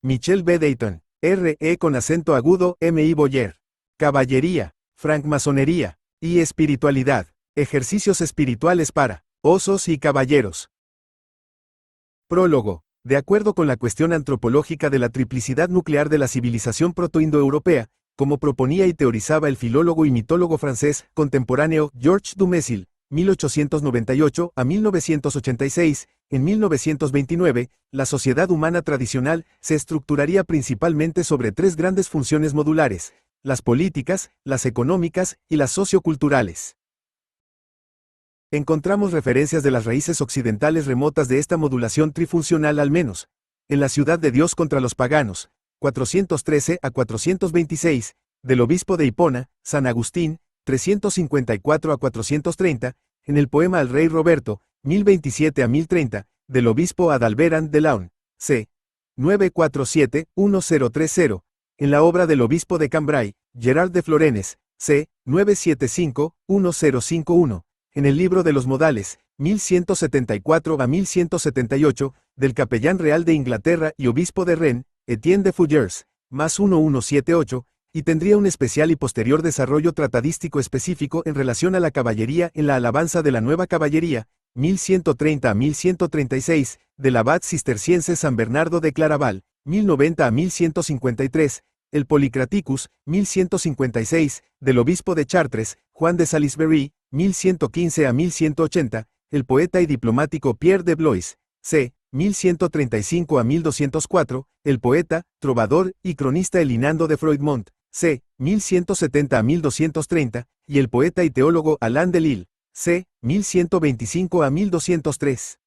Michel B. Dayton, R.E. con acento agudo, M.I. Boyer. Caballería, francmasonería y espiritualidad. Ejercicios espirituales para osos y caballeros. Prólogo. De acuerdo con la cuestión antropológica de la triplicidad nuclear de la civilización protoindoeuropea, como proponía y teorizaba el filólogo y mitólogo francés contemporáneo Georges Dumézil, 1898 a 1986, en 1929, la sociedad humana tradicional se estructuraría principalmente sobre tres grandes funciones modulares: las políticas, las económicas y las socioculturales. Encontramos referencias de las raíces occidentales remotas de esta modulación trifuncional al menos. En La ciudad de Dios contra los paganos, 413 a 426, del obispo de Hipona, San Agustín, 354 a 430, en el poema al rey Roberto, 1027 a 1030, del obispo Adalberand de Laon, c. 947-1030, en la obra del obispo de Cambrai, Gerard de Florenes, c. 975-1051, en el libro de los modales, 1174 a 1178, del capellán real de Inglaterra y obispo de Rennes, Etienne de Fougères, más 1178, y tendría un especial y posterior desarrollo tratadístico específico en relación a la caballería en la alabanza de la nueva caballería, 1130 a 1136, del abad cisterciense San Bernardo de Claraval, 1090 a 1153, el Polycraticus, 1156, del obispo de Chartres, Juan de Salisbury, 1115 a 1180, el poeta y diplomático Pierre de Blois, c. 1135 a 1204, el poeta, trovador y cronista Elinando de Froidmont, c. 1170 a 1230, y el poeta y teólogo Alain de Lille, c. 1125 a 1203.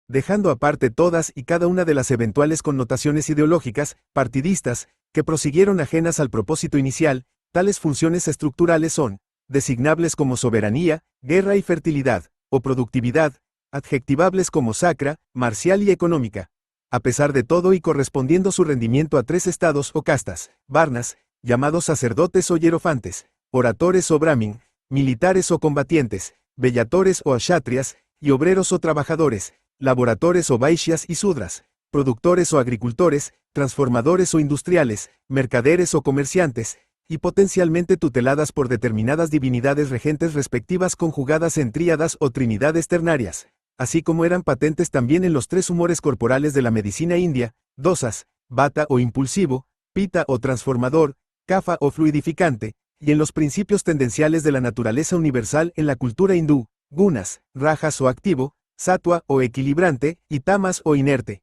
Dejando aparte todas y cada una de las eventuales connotaciones ideológicas, partidistas, que prosiguieron ajenas al propósito inicial, tales funciones estructurales son designables como soberanía, guerra y fertilidad, o productividad, adjectivables como sacra, marcial y económica. A pesar de todo y correspondiendo su rendimiento a tres estados o castas: varnas, llamados sacerdotes o hierofantes, oratores o brahmin, militares o combatientes, bellatores o kshatriyas, y obreros o trabajadores, laboratores o vaishyas y sudras, productores o agricultores, transformadores o industriales, mercaderes o comerciantes, y potencialmente tuteladas por determinadas divinidades regentes respectivas conjugadas en tríadas o trinidades ternarias, así como eran patentes también en los tres humores corporales de la medicina india: dosas, vata o impulsivo, pita o transformador, kapha o fluidificante, y en los principios tendenciales de la naturaleza universal en la cultura hindú: gunas, rajas o activo, sattva o equilibrante, y tamas o inerte.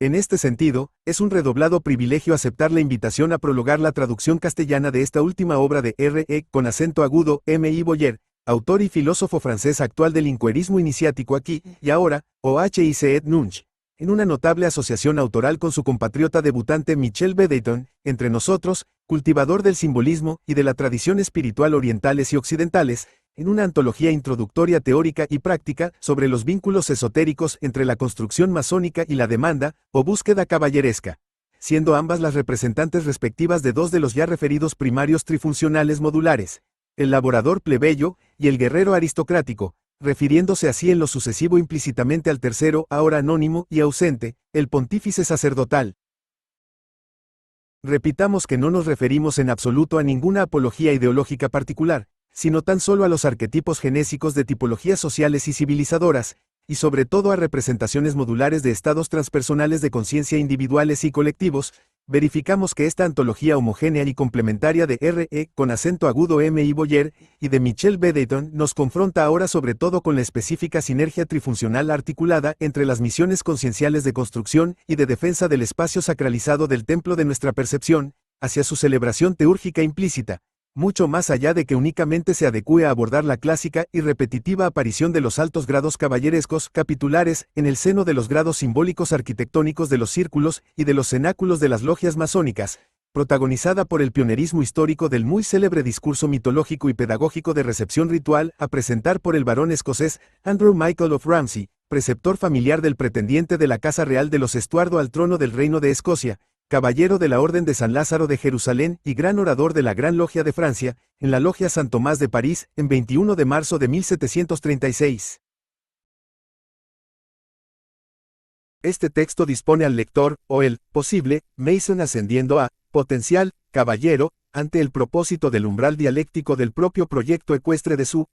En este sentido, es un redoblado privilegio aceptar la invitación a prologar la traducción castellana de esta última obra de R.E. con acento agudo, M.I. Boyer, autor y filósofo francés actual del inquierismo iniciático aquí y ahora, o HIC Nunch, en una notable asociación autoral con su compatriota debutante Michel B. Dayton, entre nosotros, cultivador del simbolismo y de la tradición espiritual orientales y occidentales, en una antología introductoria teórica y práctica sobre los vínculos esotéricos entre la construcción masónica y la demanda, o búsqueda caballeresca, siendo ambas las representantes respectivas de dos de los ya referidos primarios trifuncionales modulares: el laborador plebeyo y el guerrero aristocrático, refiriéndose así en lo sucesivo implícitamente al tercero, ahora anónimo y ausente, el pontífice sacerdotal. Repitamos que no nos referimos en absoluto a ninguna apología ideológica particular, sino tan solo a los arquetipos genésicos de tipologías sociales y civilizadoras, y sobre todo a representaciones modulares de estados transpersonales de conciencia individuales y colectivos. Verificamos que esta antología homogénea y complementaria de R.E. con acento agudo, M.I. Boyer, y de Michel B. Dayton nos confronta ahora sobre todo con la específica sinergia trifuncional articulada entre las misiones concienciales de construcción y de defensa del espacio sacralizado del templo de nuestra percepción, hacia su celebración teúrgica implícita, mucho más allá de que únicamente se adecúe a abordar la clásica y repetitiva aparición de los altos grados caballerescos capitulares en el seno de los grados simbólicos arquitectónicos de los círculos y de los cenáculos de las logias masónicas, protagonizada por el pionerismo histórico del muy célebre discurso mitológico y pedagógico de recepción ritual a presentar por el barón escocés Andrew Michael of Ramsey, preceptor familiar del pretendiente de la Casa Real de los Estuardo al trono del Reino de Escocia, caballero de la Orden de San Lázaro de Jerusalén y gran orador de la Gran Logia de Francia, en la Logia San Tomás de París, en 21 de marzo de 1736. Este texto dispone al lector, o el posible Mason ascendiendo a potencial caballero, ante el propósito del umbral dialéctico del propio proyecto ecuestre de su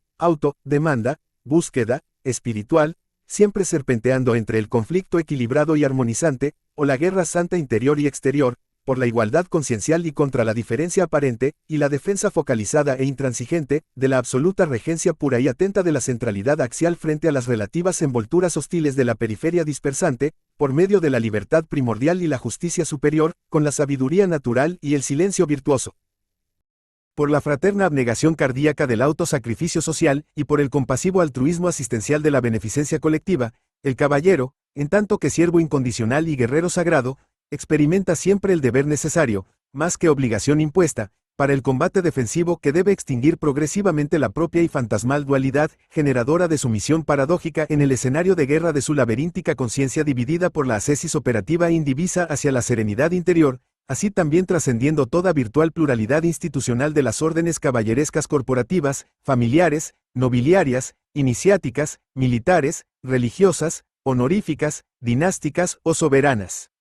demanda, búsqueda, espiritual, siempre serpenteando entre el conflicto equilibrado y armonizante, o la guerra santa interior y exterior, por la igualdad conciencial y contra la diferencia aparente, y la defensa focalizada e intransigente, de la absoluta regencia pura y atenta de la centralidad axial frente a las relativas envolturas hostiles de la periferia dispersante, por medio de la libertad primordial y la justicia superior, con la sabiduría natural y el silencio virtuoso. Por la fraterna abnegación cardíaca del autosacrificio social, y por el compasivo altruismo asistencial de la beneficencia colectiva, el caballero, en tanto que siervo incondicional y guerrero sagrado, experimenta siempre el deber necesario, más que obligación impuesta, para el combate defensivo que debe extinguir progresivamente la propia y fantasmal dualidad, generadora de sumisión paradójica en el escenario de guerra de su laberíntica conciencia dividida por la ascesis operativa e indivisa hacia la serenidad interior, así también trascendiendo toda virtual pluralidad institucional de las órdenes caballerescas corporativas, familiares, nobiliarias, iniciáticas, militares, religiosas, honoríficas, dinásticas o soberanas.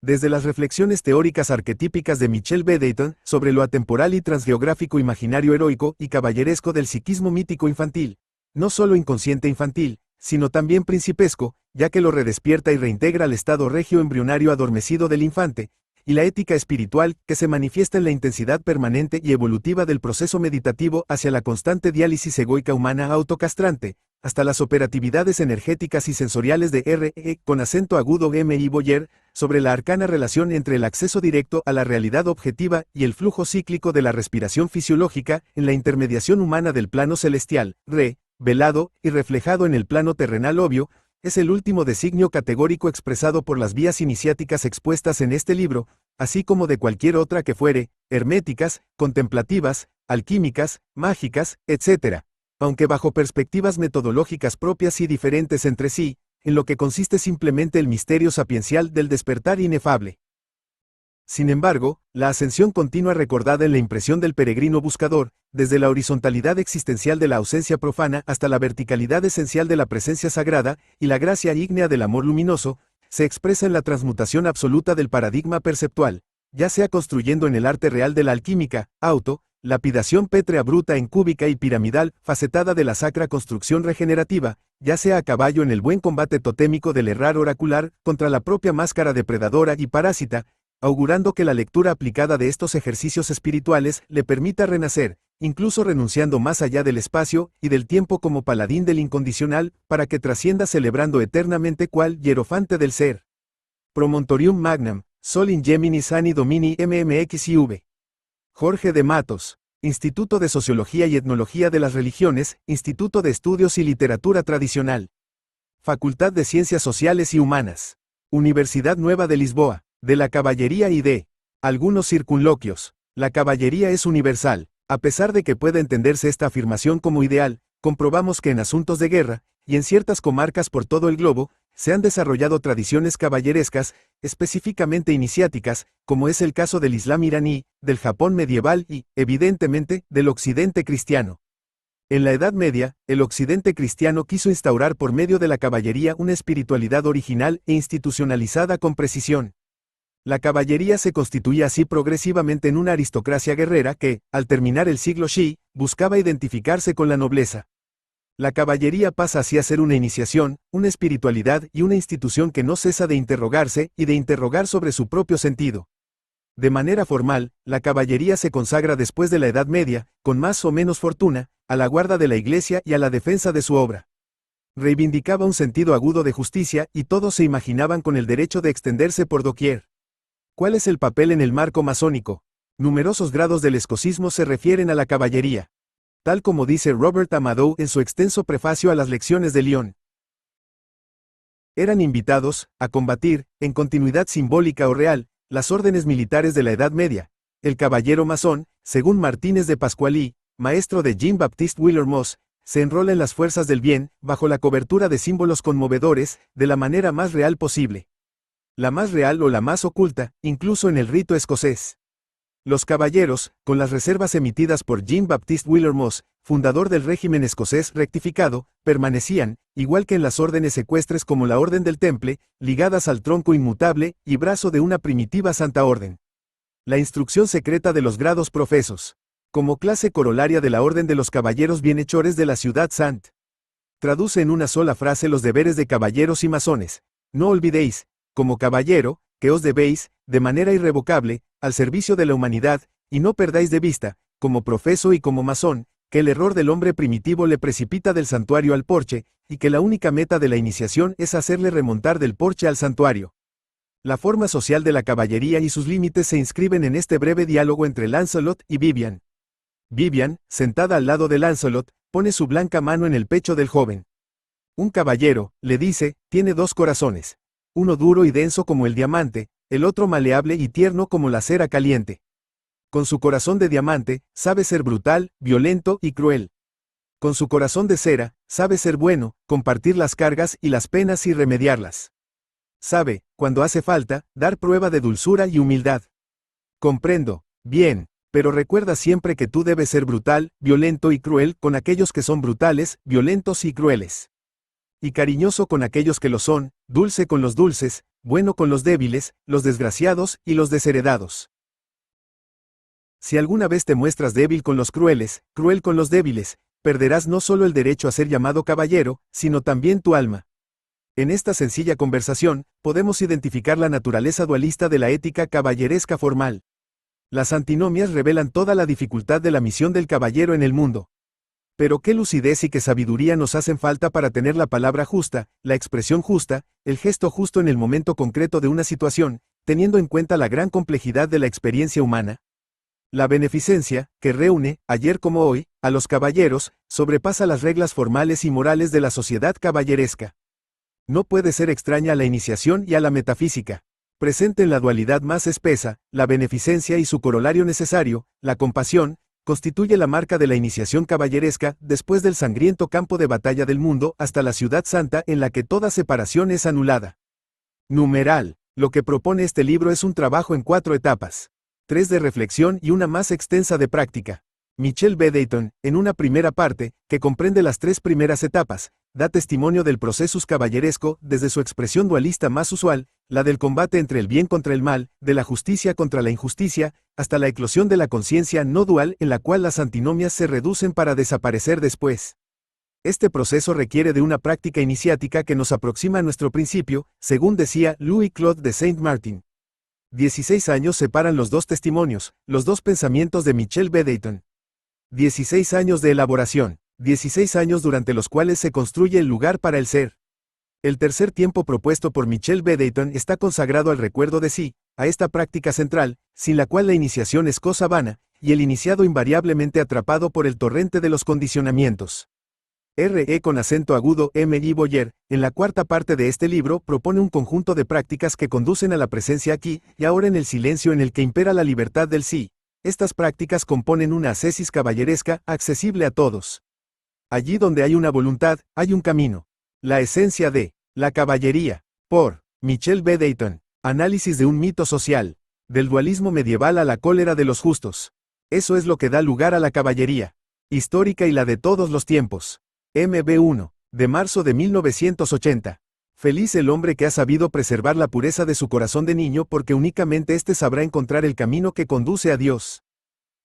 Desde las reflexiones teóricas arquetípicas de Michel Beddington sobre lo atemporal y transgeográfico imaginario heroico y caballeresco del psiquismo mítico infantil, no solo inconsciente infantil, sino también principesco, ya que lo redespierta y reintegra al estado regio embrionario adormecido del infante, y la ética espiritual que se manifiesta en la intensidad permanente y evolutiva del proceso meditativo hacia la constante diálisis egoica humana autocastrante, hasta las operatividades energéticas y sensoriales de R.E. con acento agudo M.I. Boyer, sobre la arcana relación entre el acceso directo a la realidad objetiva y el flujo cíclico de la respiración fisiológica en la intermediación humana del plano celestial, velado y reflejado en el plano terrenal obvio, es el último designio categórico expresado por las vías iniciáticas expuestas en este libro, así como de cualquier otra que fuere, herméticas, contemplativas, alquímicas, mágicas, etc., aunque bajo perspectivas metodológicas propias y diferentes entre sí, en lo que consiste simplemente el misterio sapiencial del despertar inefable. Sin embargo, la ascensión continua recordada en la impresión del peregrino buscador, desde la horizontalidad existencial de la ausencia profana hasta la verticalidad esencial de la presencia sagrada y la gracia ígnea del amor luminoso, se expresa en la transmutación absoluta del paradigma perceptual, ya sea construyendo en el arte real de la alquímica, lapidación pétrea bruta en cúbica y piramidal, facetada de la sacra construcción regenerativa, ya sea a caballo en el buen combate totémico del errar oracular contra la propia máscara depredadora y parásita, augurando que la lectura aplicada de estos ejercicios espirituales le permita renacer, incluso renunciando más allá del espacio y del tiempo como paladín del incondicional, para que trascienda celebrando eternamente cual hierofante del ser. Promontorium Magnam, Sol in Geminis Ani Domini MMXIV. Jorge de Matos, Instituto de Sociología y Etnología de las Religiones, Instituto de Estudios y Literatura Tradicional. Facultad de Ciencias Sociales y Humanas. Universidad Nueva de Lisboa. De la caballería y de algunos circunloquios. La caballería es universal. A pesar de que pueda entenderse esta afirmación como ideal, comprobamos que en asuntos de guerra, y en ciertas comarcas por todo el globo, se han desarrollado tradiciones caballerescas, específicamente iniciáticas, como es el caso del Islam iraní, del Japón medieval y, evidentemente, del Occidente cristiano. En la Edad Media, el Occidente cristiano quiso instaurar por medio de la caballería una espiritualidad original e institucionalizada con precisión. La caballería se constituía así progresivamente en una aristocracia guerrera que, al terminar el siglo Shi, buscaba identificarse con la nobleza. La caballería pasa así a ser una iniciación, una espiritualidad y una institución que no cesa de interrogarse y de interrogar sobre su propio sentido. De manera formal, la caballería se consagra después de la Edad Media, con más o menos fortuna, a la guarda de la Iglesia y a la defensa de su obra. Reivindicaba un sentido agudo de justicia y todos se imaginaban con el derecho de extenderse por doquier. ¿Cuál es el papel en el marco masónico? Numerosos grados del escocismo se refieren a la caballería. Tal como dice Robert Amadou en su extenso prefacio a las lecciones de Lyon. Eran invitados a combatir, en continuidad simbólica o real, las órdenes militares de la Edad Media. El caballero masón, según Martínez de Pascualí, maestro de Jean-Baptiste Willermoz, se enrola en las fuerzas del bien, bajo la cobertura de símbolos conmovedores, de la manera más real posible. La más real o la más oculta, incluso en el rito escocés. Los caballeros, con las reservas emitidas por Jean-Baptiste Wheeler Moss, fundador del régimen escocés rectificado, permanecían, igual que en las órdenes ecuestres como la Orden del Temple, ligadas al tronco inmutable y brazo de una primitiva Santa Orden. La instrucción secreta de los grados profesos. Como clase corolaria de la Orden de los Caballeros Bienhechores de la Ciudad Sant. Traduce en una sola frase los deberes de caballeros y masones. No olvidéis, como caballero, que os debéis, de manera irrevocable, al servicio de la humanidad, y no perdáis de vista, como profeso y como masón, que el error del hombre primitivo le precipita del santuario al porche, y que la única meta de la iniciación es hacerle remontar del porche al santuario. La forma social de la caballería y sus límites se inscriben en este breve diálogo entre Lancelot y Vivian. Vivian, sentada al lado de Lancelot, pone su blanca mano en el pecho del joven. Un caballero, le dice, tiene dos corazones. Uno duro y denso como el diamante, el otro maleable y tierno como la cera caliente. Con su corazón de diamante, sabe ser brutal, violento y cruel. Con su corazón de cera, sabe ser bueno, compartir las cargas y las penas y remediarlas. Sabe, cuando hace falta, dar prueba de dulzura y humildad. Comprendo, bien, pero recuerda siempre que tú debes ser brutal, violento y cruel con aquellos que son brutales, violentos y crueles. Y cariñoso con aquellos que lo son, dulce con los dulces, bueno con los débiles, los desgraciados y los desheredados. Si alguna vez te muestras débil con los crueles, cruel con los débiles, perderás no solo el derecho a ser llamado caballero, sino también tu alma. En esta sencilla conversación, podemos identificar la naturaleza dualista de la ética caballeresca formal. Las antinomias revelan toda la dificultad de la misión del caballero en el mundo. Pero qué lucidez y qué sabiduría nos hacen falta para tener la palabra justa, la expresión justa, el gesto justo en el momento concreto de una situación, teniendo en cuenta la gran complejidad de la experiencia humana. La beneficencia, que reúne, ayer como hoy, a los caballeros, sobrepasa las reglas formales y morales de la sociedad caballeresca. No puede ser extraña a la iniciación y a la metafísica. Presente en la dualidad más espesa, la beneficencia y su corolario necesario, la compasión, constituye la marca de la iniciación caballeresca después del sangriento campo de batalla del mundo hasta la ciudad santa en la que toda separación es anulada. Numeral. Lo que propone este libro es un trabajo en 4 etapas. 3 de reflexión y una más extensa de práctica. Michel B. Dayton, en una primera parte, que comprende las 3 primeras etapas, da testimonio del procesus caballeresco desde su expresión dualista más usual, la del combate entre el bien contra el mal, de la justicia contra la injusticia, hasta la eclosión de la conciencia no dual en la cual las antinomias se reducen para desaparecer después. Este proceso requiere de una práctica iniciática que nos aproxima a nuestro principio, según decía Louis-Claude de Saint-Martin. 16 años separan los dos testimonios, los dos pensamientos de Michel B. Dayton. 16 años de elaboración, 16 años durante los cuales se construye el lugar para el ser. El tercer tiempo propuesto por Michel B. Dayton está consagrado al recuerdo de sí, a esta práctica central, sin la cual la iniciación es cosa vana, y el iniciado invariablemente atrapado por el torrente de los condicionamientos. R.E. con acento agudo M. I. Boyer, en la cuarta parte de este libro propone un conjunto de prácticas que conducen a la presencia aquí y ahora en el silencio en el que impera la libertad del sí. Estas prácticas componen una ascesis caballeresca accesible a todos. Allí donde hay una voluntad, hay un camino. La esencia de la caballería, por Michel B. Dayton. Análisis de un mito social. Del dualismo medieval a la cólera de los justos. Eso es lo que da lugar a la caballería histórica y la de todos los tiempos. MB1, de marzo de 1980. Feliz el hombre que ha sabido preservar la pureza de su corazón de niño porque únicamente éste sabrá encontrar el camino que conduce a Dios.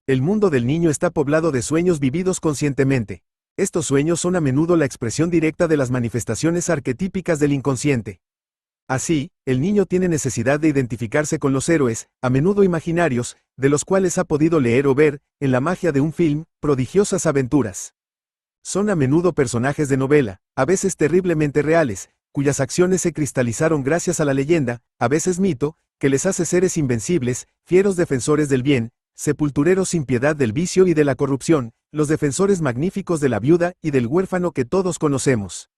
El mundo del niño está poblado de sueños vividos conscientemente. Estos sueños son a menudo la expresión directa de las manifestaciones arquetípicas del inconsciente. Así, el niño tiene necesidad de identificarse con los héroes, a menudo imaginarios, de los cuales ha podido leer o ver, en la magia de un film, prodigiosas aventuras. Son a menudo personajes de novela, a veces terriblemente reales, cuyas acciones se cristalizaron gracias a la leyenda, a veces mito, que les hace seres invencibles, fieros defensores del bien, sepultureros sin piedad del vicio y de la corrupción, los defensores magníficos de la viuda y del huérfano que todos conocemos.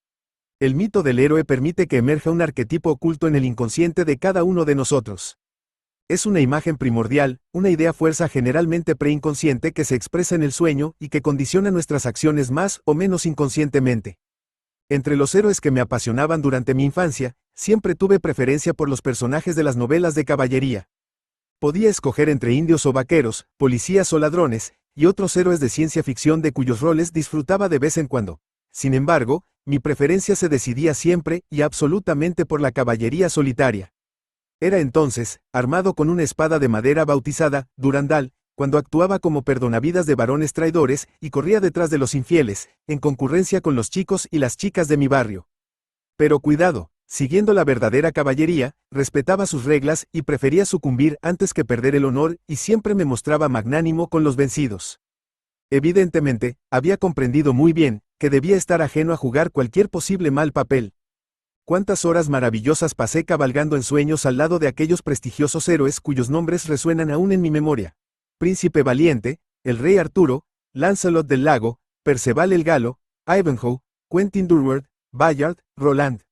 El mito del héroe permite que emerja un arquetipo oculto en el inconsciente de cada uno de nosotros. Es una imagen primordial, una idea fuerza generalmente preinconsciente que se expresa en el sueño y que condiciona nuestras acciones más o menos inconscientemente. Entre los héroes que me apasionaban durante mi infancia, siempre tuve preferencia por los personajes de las novelas de caballería. Podía escoger entre indios o vaqueros, policías o ladrones, y otros héroes de ciencia ficción de cuyos roles disfrutaba de vez en cuando. Sin embargo, mi preferencia se decidía siempre y absolutamente por la caballería solitaria. Era entonces, armado con una espada de madera bautizada Durandal, cuando actuaba como perdonavidas de varones traidores y corría detrás de los infieles, en concurrencia con los chicos y las chicas de mi barrio. Pero cuidado, siguiendo la verdadera caballería, respetaba sus reglas y prefería sucumbir antes que perder el honor y siempre me mostraba magnánimo con los vencidos. Evidentemente, había comprendido muy bien que debía estar ajeno a jugar cualquier posible mal papel. Cuántas horas maravillosas pasé cabalgando en sueños al lado de aquellos prestigiosos héroes cuyos nombres resuenan aún en mi memoria. Príncipe Valiente, el Rey Arturo, Lancelot del Lago, Perceval el Galo, Ivanhoe, Quentin Durward, Bayard, Roland.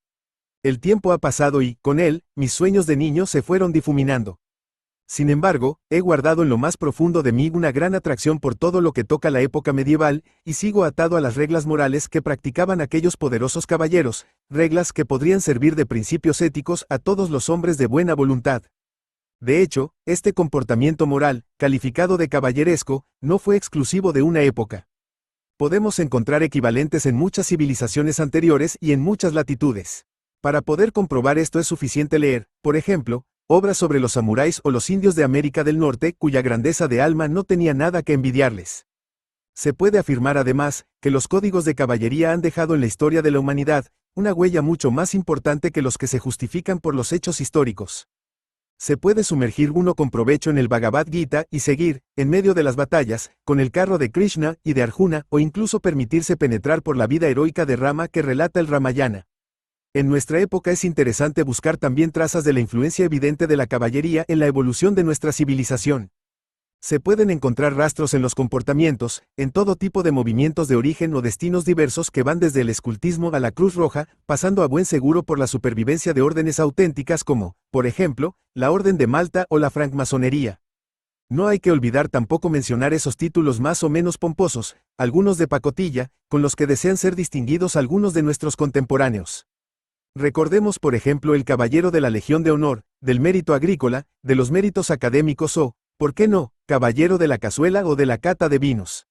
El tiempo ha pasado y, con él, mis sueños de niño se fueron difuminando. Sin embargo, he guardado en lo más profundo de mí una gran atracción por todo lo que toca la época medieval, y sigo atado a las reglas morales que practicaban aquellos poderosos caballeros, reglas que podrían servir de principios éticos a todos los hombres de buena voluntad. De hecho, este comportamiento moral, calificado de caballeresco, no fue exclusivo de una época. Podemos encontrar equivalentes en muchas civilizaciones anteriores y en muchas latitudes. Para poder comprobar esto es suficiente leer, por ejemplo, obras sobre los samuráis o los indios de América del Norte cuya grandeza de alma no tenía nada que envidiarles. Se puede afirmar además, que los códigos de caballería han dejado en la historia de la humanidad, una huella mucho más importante que los que se justifican por los hechos históricos. Se puede sumergir uno con provecho en el Bhagavad Gita y seguir, en medio de las batallas, con el carro de Krishna y de Arjuna o incluso permitirse penetrar por la vida heroica de Rama que relata el Ramayana. En nuestra época es interesante buscar también trazas de la influencia evidente de la caballería en la evolución de nuestra civilización. Se pueden encontrar rastros en los comportamientos, en todo tipo de movimientos de origen o destinos diversos que van desde el escultismo a la Cruz Roja, pasando a buen seguro por la supervivencia de órdenes auténticas como, por ejemplo, la Orden de Malta o la francmasonería. No hay que olvidar tampoco mencionar esos títulos más o menos pomposos, algunos de pacotilla, con los que desean ser distinguidos algunos de nuestros contemporáneos. Recordemos por ejemplo el Caballero de la Legión de Honor, del Mérito Agrícola, de los Méritos Académicos o, ¿por qué no?, Caballero de la Cazuela o de la Cata de Vinos.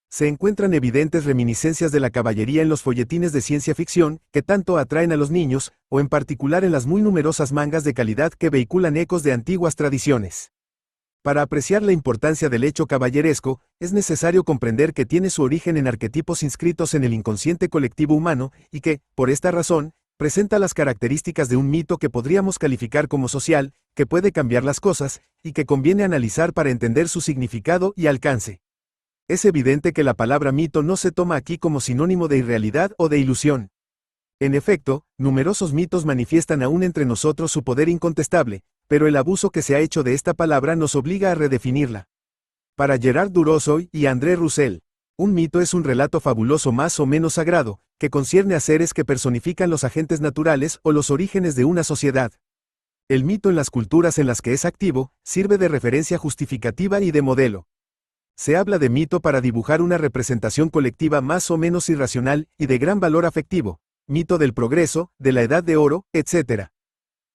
Se encuentran evidentes reminiscencias de la caballería en los folletines de ciencia ficción, que tanto atraen a los niños, o en particular en las muy numerosas mangas de calidad que vehiculan ecos de antiguas tradiciones. Para apreciar la importancia del hecho caballeresco, es necesario comprender que tiene su origen en arquetipos inscritos en el inconsciente colectivo humano, y que, por esta razón, presenta las características de un mito que podríamos calificar como social, que puede cambiar las cosas, y que conviene analizar para entender su significado y alcance. Es evidente que la palabra mito no se toma aquí como sinónimo de irrealidad o de ilusión. En efecto, numerosos mitos manifiestan aún entre nosotros su poder incontestable, pero el abuso que se ha hecho de esta palabra nos obliga a redefinirla. Para Gerard Durosoi y André Roussel, un mito es un relato fabuloso más o menos sagrado, que concierne a seres que personifican los agentes naturales o los orígenes de una sociedad. El mito en las culturas en las que es activo, sirve de referencia justificativa y de modelo. Se habla de mito para dibujar una representación colectiva más o menos irracional y de gran valor afectivo, mito del progreso, de la edad de oro, etc.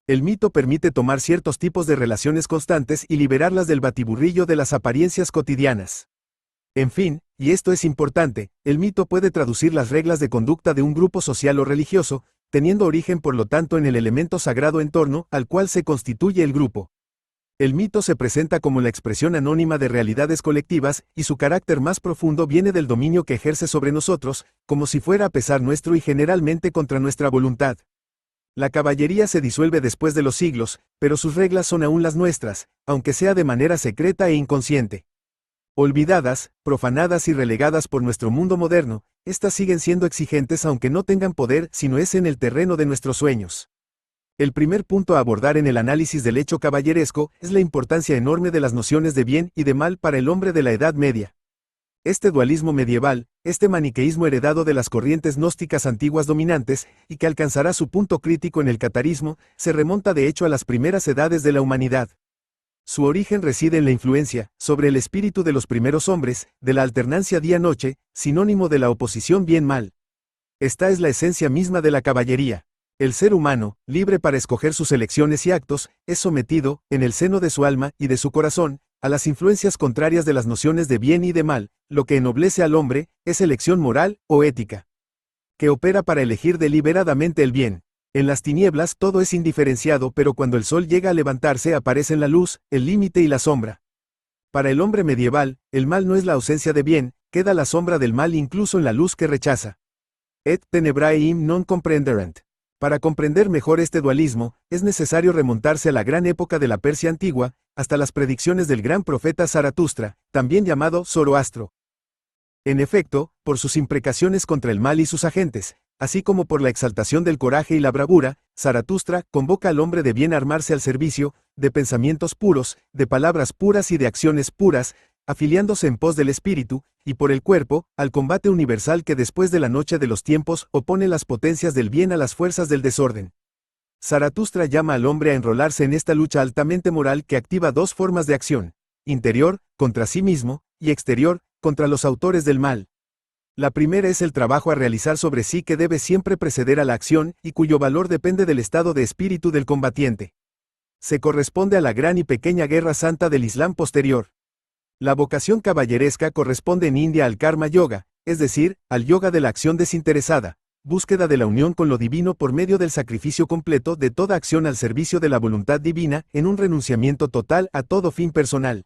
El mito permite tomar ciertos tipos de relaciones constantes y liberarlas del batiburrillo de las apariencias cotidianas. En fin, y esto es importante, el mito puede traducir las reglas de conducta de un grupo social o religioso, teniendo origen por lo tanto en el elemento sagrado en torno al cual se constituye el grupo. El mito se presenta como la expresión anónima de realidades colectivas, y su carácter más profundo viene del dominio que ejerce sobre nosotros, como si fuera a pesar nuestro y generalmente contra nuestra voluntad. La caballería se disuelve después de los siglos, pero sus reglas son aún las nuestras, aunque sea de manera secreta e inconsciente. Olvidadas, profanadas y relegadas por nuestro mundo moderno, estas siguen siendo exigentes aunque no tengan poder sino es en el terreno de nuestros sueños. El primer punto a abordar en el análisis del hecho caballeresco es la importancia enorme de las nociones de bien y de mal para el hombre de la Edad Media. Este dualismo medieval, este maniqueísmo heredado de las corrientes gnósticas antiguas dominantes, y que alcanzará su punto crítico en el catarismo, se remonta de hecho a las primeras edades de la humanidad. Su origen reside en la influencia, sobre el espíritu de los primeros hombres, de la alternancia día-noche, sinónimo de la oposición bien-mal. Esta es la esencia misma de la caballería. El ser humano, libre para escoger sus elecciones y actos, es sometido, en el seno de su alma y de su corazón, a las influencias contrarias de las nociones de bien y de mal. Lo que ennoblece al hombre, es elección moral o ética, que opera para elegir deliberadamente el bien. En las tinieblas todo es indiferenciado, pero cuando el sol llega a levantarse aparecen la luz, el límite y la sombra. Para el hombre medieval, el mal no es la ausencia de bien, queda la sombra del mal incluso en la luz que rechaza. Et tenebraeum non comprenderent. Para comprender mejor este dualismo, es necesario remontarse a la gran época de la Persia antigua, hasta las predicciones del gran profeta Zaratustra, también llamado Zoroastro. En efecto, por sus imprecaciones contra el mal y sus agentes, así como por la exaltación del coraje y la bravura, Zaratustra convoca al hombre de bien a armarse al servicio, de pensamientos puros, de palabras puras y de acciones puras, afiliándose en pos del espíritu, y por el cuerpo, al combate universal que después de la noche de los tiempos opone las potencias del bien a las fuerzas del desorden. Zaratustra llama al hombre a enrolarse en esta lucha altamente moral que activa dos formas de acción: interior, contra sí mismo, y exterior, contra los autores del mal. La primera es el trabajo a realizar sobre sí que debe siempre preceder a la acción y cuyo valor depende del estado de espíritu del combatiente. Se corresponde a la gran y pequeña guerra santa del Islam posterior. La vocación caballeresca corresponde en India al Karma Yoga, es decir, al yoga de la acción desinteresada, búsqueda de la unión con lo divino por medio del sacrificio completo de toda acción al servicio de la voluntad divina, en un renunciamiento total a todo fin personal.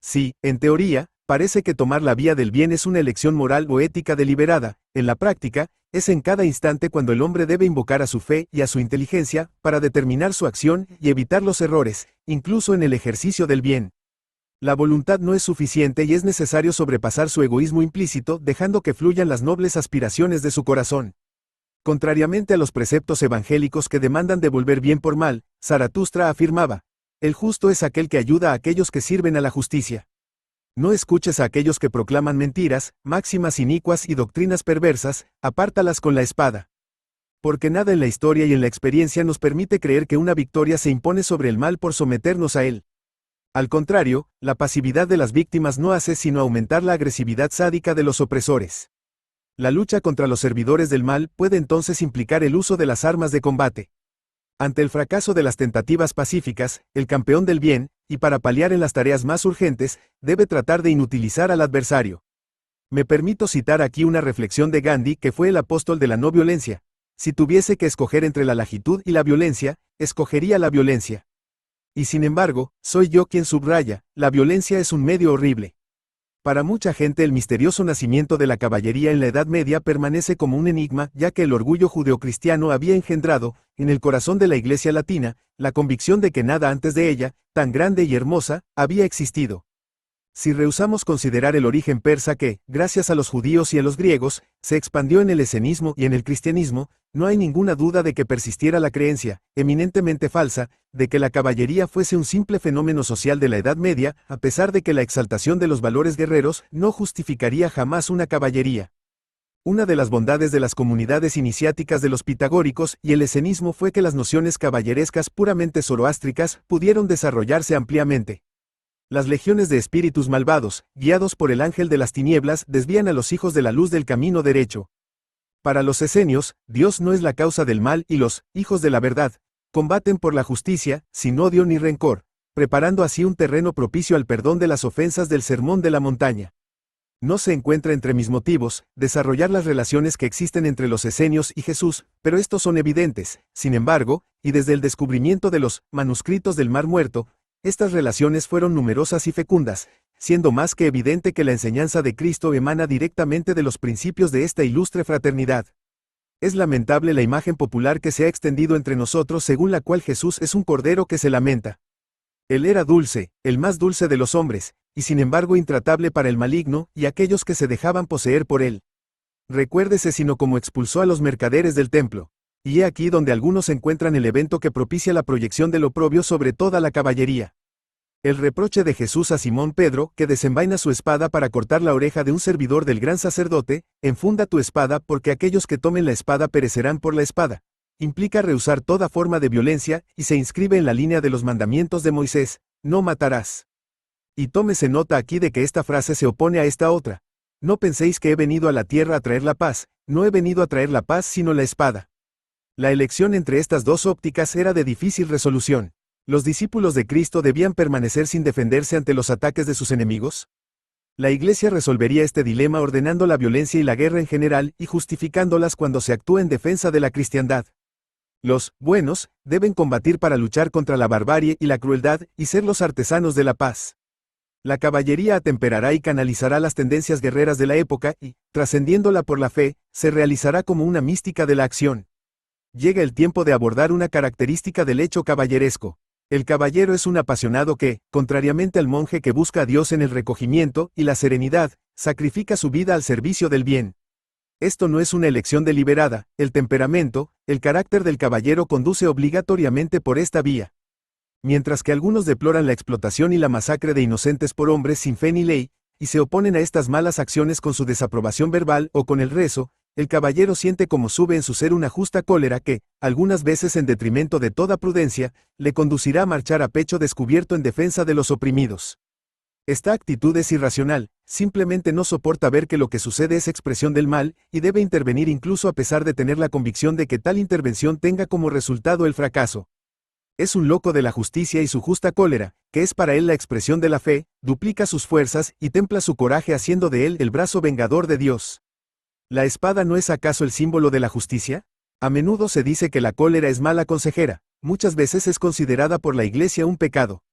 Sí, en teoría, parece que tomar la vía del bien es una elección moral o ética deliberada, en la práctica, es en cada instante cuando el hombre debe invocar a su fe y a su inteligencia, para determinar su acción y evitar los errores, incluso en el ejercicio del bien. La voluntad no es suficiente y es necesario sobrepasar su egoísmo implícito, dejando que fluyan las nobles aspiraciones de su corazón. Contrariamente a los preceptos evangélicos que demandan devolver bien por mal, Zaratustra afirmaba: el justo es aquel que ayuda a aquellos que sirven a la justicia. No escuches a aquellos que proclaman mentiras, máximas inicuas y doctrinas perversas, apártalas con la espada. Porque nada en la historia y en la experiencia nos permite creer que una victoria se impone sobre el mal por someternos a él. Al contrario, la pasividad de las víctimas no hace sino aumentar la agresividad sádica de los opresores. La lucha contra los servidores del mal puede entonces implicar el uso de las armas de combate. Ante el fracaso de las tentativas pacíficas, el campeón del bien, y para paliar en las tareas más urgentes, debe tratar de inutilizar al adversario. Me permito citar aquí una reflexión de Gandhi, que fue el apóstol de la no violencia. Si tuviese que escoger entre la laxitud y la violencia, escogería la violencia. Y sin embargo, soy yo quien subraya: la violencia es un medio horrible. Para mucha gente el misterioso nacimiento de la caballería en la Edad Media permanece como un enigma, ya que el orgullo judeocristiano había engendrado, en el corazón de la Iglesia latina, la convicción de que nada antes de ella, tan grande y hermosa, había existido. Si rehusamos considerar el origen persa que, gracias a los judíos y a los griegos, se expandió en el helenismo y en el cristianismo, no hay ninguna duda de que persistiera la creencia, eminentemente falsa, de que la caballería fuese un simple fenómeno social de la Edad Media, a pesar de que la exaltación de los valores guerreros no justificaría jamás una caballería. Una de las bondades de las comunidades iniciáticas de los pitagóricos y el helenismo fue que las nociones caballerescas puramente zoroástricas pudieron desarrollarse ampliamente. Las legiones de espíritus malvados, guiados por el ángel de las tinieblas, desvían a los hijos de la luz del camino derecho. Para los esenios, Dios no es la causa del mal y los hijos de la verdad combaten por la justicia, sin odio ni rencor, preparando así un terreno propicio al perdón de las ofensas del sermón de la montaña. No se encuentra entre mis motivos desarrollar las relaciones que existen entre los esenios y Jesús, pero estos son evidentes, sin embargo, y desde el descubrimiento de los manuscritos del Mar Muerto, estas relaciones fueron numerosas y fecundas, siendo más que evidente que la enseñanza de Cristo emana directamente de los principios de esta ilustre fraternidad. Es lamentable la imagen popular que se ha extendido entre nosotros según la cual Jesús es un cordero que se lamenta. Él era dulce, el más dulce de los hombres, y sin embargo intratable para el maligno y aquellos que se dejaban poseer por él. Recuérdese sino cómo expulsó a los mercaderes del templo. Y he aquí donde algunos encuentran el evento que propicia la proyección del oprobio sobre toda la caballería. El reproche de Jesús a Simón Pedro, que desenvaina su espada para cortar la oreja de un servidor del gran sacerdote: enfunda tu espada porque aquellos que tomen la espada perecerán por la espada, implica rehusar toda forma de violencia, y se inscribe en la línea de los mandamientos de Moisés: no matarás. Y tómese nota aquí de que esta frase se opone a esta otra: no penséis que he venido a la tierra a traer la paz, no he venido a traer la paz sino la espada. La elección entre estas dos ópticas era de difícil resolución. ¿Los discípulos de Cristo debían permanecer sin defenderse ante los ataques de sus enemigos? La Iglesia resolvería este dilema ordenando la violencia y la guerra en general y justificándolas cuando se actúa en defensa de la cristiandad. Los buenos deben combatir para luchar contra la barbarie y la crueldad y ser los artesanos de la paz. La caballería atemperará y canalizará las tendencias guerreras de la época y, trascendiéndola por la fe, se realizará como una mística de la acción. Llega el tiempo de abordar una característica del hecho caballeresco. El caballero es un apasionado que, contrariamente al monje que busca a Dios en el recogimiento y la serenidad, sacrifica su vida al servicio del bien. Esto no es una elección deliberada, el temperamento, el carácter del caballero conduce obligatoriamente por esta vía. Mientras que algunos deploran la explotación y la masacre de inocentes por hombres sin fe ni ley, y se oponen a estas malas acciones con su desaprobación verbal o con el rezo, el caballero siente como sube en su ser una justa cólera que, algunas veces en detrimento de toda prudencia, le conducirá a marchar a pecho descubierto en defensa de los oprimidos. Esta actitud es irracional, simplemente no soporta ver que lo que sucede es expresión del mal, y debe intervenir incluso a pesar de tener la convicción de que tal intervención tenga como resultado el fracaso. Es un loco de la justicia y su justa cólera, que es para él la expresión de la fe, duplica sus fuerzas y templa su coraje haciendo de él el brazo vengador de Dios. ¿La espada no es acaso el símbolo de la justicia? A menudo se dice que la cólera es mala consejera, muchas veces es considerada por la Iglesia un pecado.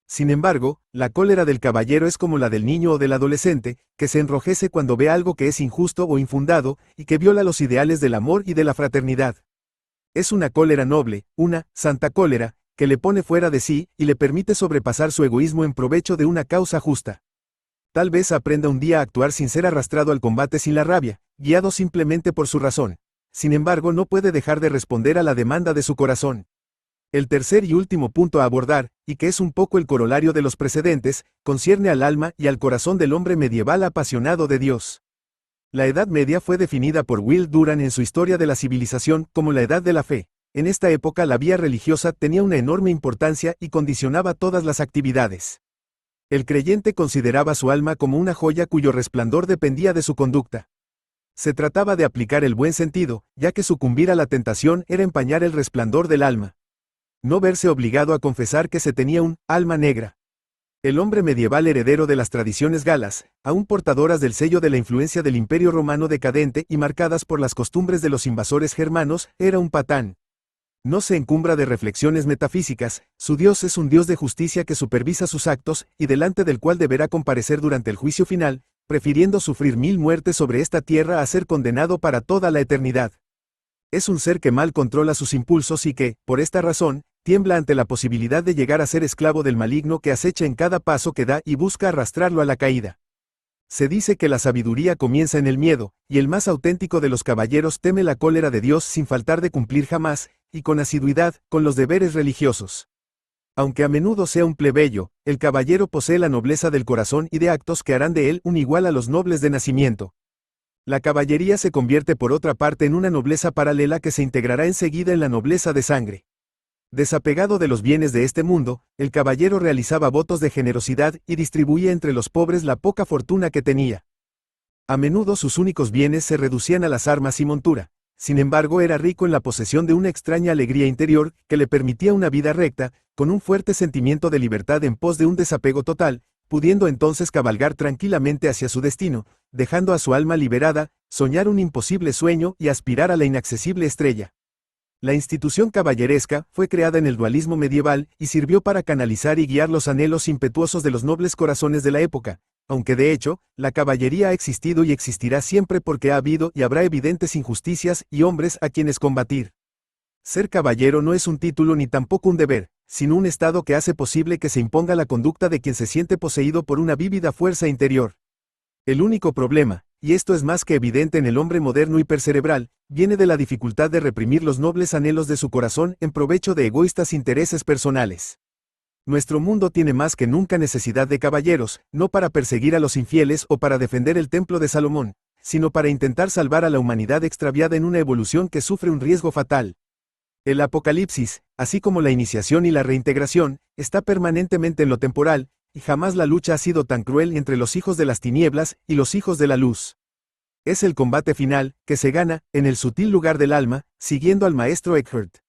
Sin embargo, la cólera del caballero es como la del niño o del adolescente, que se enrojece cuando ve algo que es injusto o infundado, y que viola los ideales del amor y de la fraternidad. Es una cólera noble, una santa cólera, que le pone fuera de sí y le permite sobrepasar su egoísmo en provecho de una causa justa. Tal vez aprenda un día a actuar sin ser arrastrado al combate sin la rabia, guiado simplemente por su razón. Sin embargo, no puede dejar de responder a la demanda de su corazón. El tercer y último punto a abordar, y que es un poco el corolario de los precedentes, concierne al alma y al corazón del hombre medieval apasionado de Dios. La Edad Media fue definida por Will Durant en su Historia de la Civilización como la Edad de la Fe. En esta época la vía religiosa tenía una enorme importancia y condicionaba todas las actividades. El creyente consideraba su alma como una joya cuyo resplandor dependía de su conducta. Se trataba de aplicar el buen sentido, ya que sucumbir a la tentación era empañar el resplandor del alma. No verse obligado a confesar que se tenía un alma negra. El hombre medieval heredero de las tradiciones galas, aún portadoras del sello de la influencia del Imperio Romano decadente y marcadas por las costumbres de los invasores germanos, era un patán. No se encumbra de reflexiones metafísicas, su Dios es un Dios de justicia que supervisa sus actos y delante del cual deberá comparecer durante el juicio final, prefiriendo sufrir 1000 muertes sobre esta tierra a ser condenado para toda la eternidad. Es un ser que mal controla sus impulsos y que, por esta razón, tiembla ante la posibilidad de llegar a ser esclavo del maligno que acecha en cada paso que da y busca arrastrarlo a la caída. Se dice que la sabiduría comienza en el miedo, y el más auténtico de los caballeros teme la cólera de Dios sin faltar de cumplir jamás, y con asiduidad, con los deberes religiosos. Aunque a menudo sea un plebeyo, el caballero posee la nobleza del corazón y de actos que harán de él un igual a los nobles de nacimiento. La caballería se convierte por otra parte en una nobleza paralela que se integrará enseguida en la nobleza de sangre. Desapegado de los bienes de este mundo, el caballero realizaba votos de generosidad y distribuía entre los pobres la poca fortuna que tenía. A menudo sus únicos bienes se reducían a las armas y montura. Sin embargo, era rico en la posesión de una extraña alegría interior que le permitía una vida recta, con un fuerte sentimiento de libertad en pos de un desapego total, pudiendo entonces cabalgar tranquilamente hacia su destino, dejando a su alma liberada, soñar un imposible sueño y aspirar a la inaccesible estrella. La institución caballeresca fue creada en el dualismo medieval y sirvió para canalizar y guiar los anhelos impetuosos de los nobles corazones de la época, aunque de hecho, la caballería ha existido y existirá siempre porque ha habido y habrá evidentes injusticias y hombres a quienes combatir. Ser caballero no es un título ni tampoco un deber, sino un estado que hace posible que se imponga la conducta de quien se siente poseído por una vívida fuerza interior. El único problema, y esto es más que evidente en el hombre moderno hipercerebral, viene de la dificultad de reprimir los nobles anhelos de su corazón en provecho de egoístas intereses personales. Nuestro mundo tiene más que nunca necesidad de caballeros, no para perseguir a los infieles o para defender el templo de Salomón, sino para intentar salvar a la humanidad extraviada en una evolución que sufre un riesgo fatal. El Apocalipsis, así como la iniciación y la reintegración, está permanentemente en lo temporal, y jamás la lucha ha sido tan cruel entre los hijos de las tinieblas y los hijos de la luz. Es el combate final, que se gana, en el sutil lugar del alma, siguiendo al maestro Eckhart.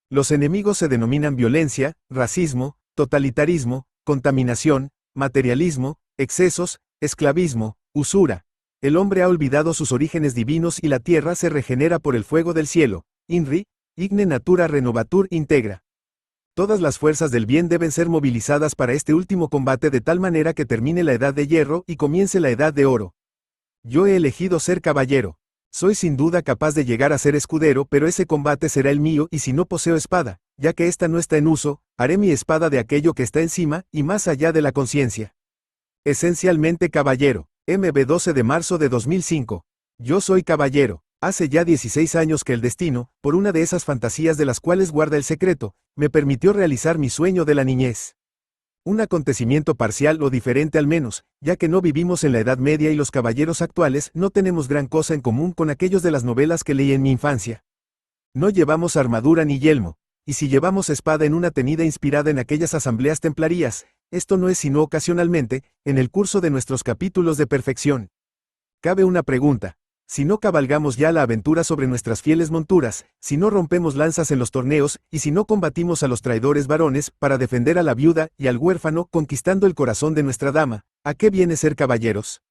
Los enemigos se denominan violencia, racismo, totalitarismo, contaminación, materialismo, excesos, esclavismo, usura. El hombre ha olvidado sus orígenes divinos y la tierra se regenera por el fuego del cielo. INRI, Igne Natura Renovatur Integra. Todas las fuerzas del bien deben ser movilizadas para este último combate de tal manera que termine la edad de hierro y comience la edad de oro. Yo he elegido ser caballero. Soy sin duda capaz de llegar a ser escudero, pero ese combate será el mío y si no poseo espada, ya que ésta no está en uso, haré mi espada de aquello que está encima y más allá de la conciencia. Esencialmente caballero. MB 12 de marzo de 2005. Yo soy caballero. Hace ya 16 años que el destino, por una de esas fantasías de las cuales guarda el secreto, me permitió realizar mi sueño de la niñez. Un acontecimiento parcial o diferente al menos, ya que no vivimos en la Edad Media y los caballeros actuales no tenemos gran cosa en común con aquellos de las novelas que leí en mi infancia. No llevamos armadura ni yelmo, y si llevamos espada en una tenida inspirada en aquellas asambleas templarias, esto no es sino ocasionalmente, en el curso de nuestros capítulos de perfección. Cabe una pregunta. Si no cabalgamos ya la aventura sobre nuestras fieles monturas, si no rompemos lanzas en los torneos, y si no combatimos a los traidores varones, para defender a la viuda y al huérfano conquistando el corazón de nuestra dama, ¿a qué viene ser caballeros?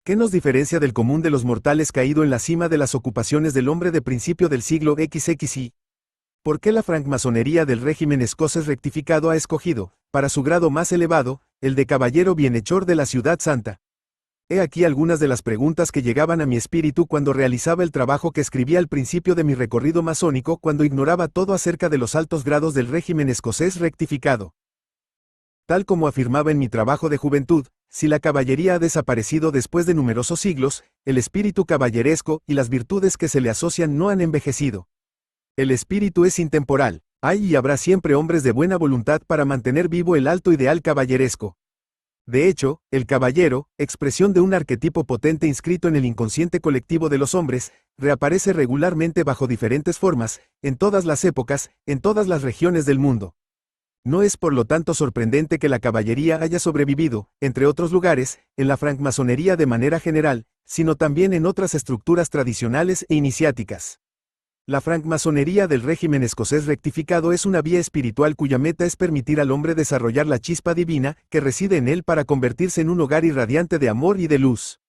¿Qué nos diferencia del común de los mortales caído en la cima de las ocupaciones del hombre de principio del siglo XXI? ¿Por qué la francmasonería del régimen escocés rectificado ha escogido, para su grado más elevado, el de caballero bienhechor de la ciudad santa? He aquí algunas de las preguntas que llegaban a mi espíritu cuando realizaba el trabajo que escribí al principio de mi recorrido masónico cuando ignoraba todo acerca de los altos grados del régimen escocés rectificado. Tal como afirmaba en mi trabajo de juventud, si la caballería ha desaparecido después de numerosos siglos, el espíritu caballeresco y las virtudes que se le asocian no han envejecido. El espíritu es intemporal, hay y habrá siempre hombres de buena voluntad para mantener vivo el alto ideal caballeresco. De hecho, el caballero, expresión de un arquetipo potente inscrito en el inconsciente colectivo de los hombres, reaparece regularmente bajo diferentes formas, en todas las épocas, en todas las regiones del mundo. No es por lo tanto sorprendente que la caballería haya sobrevivido, entre otros lugares, en la francmasonería de manera general, sino también en otras estructuras tradicionales e iniciáticas. La francmasonería del régimen escocés rectificado es una vía espiritual cuya meta es permitir al hombre desarrollar la chispa divina que reside en él para convertirse en un hogar irradiante de amor y de luz.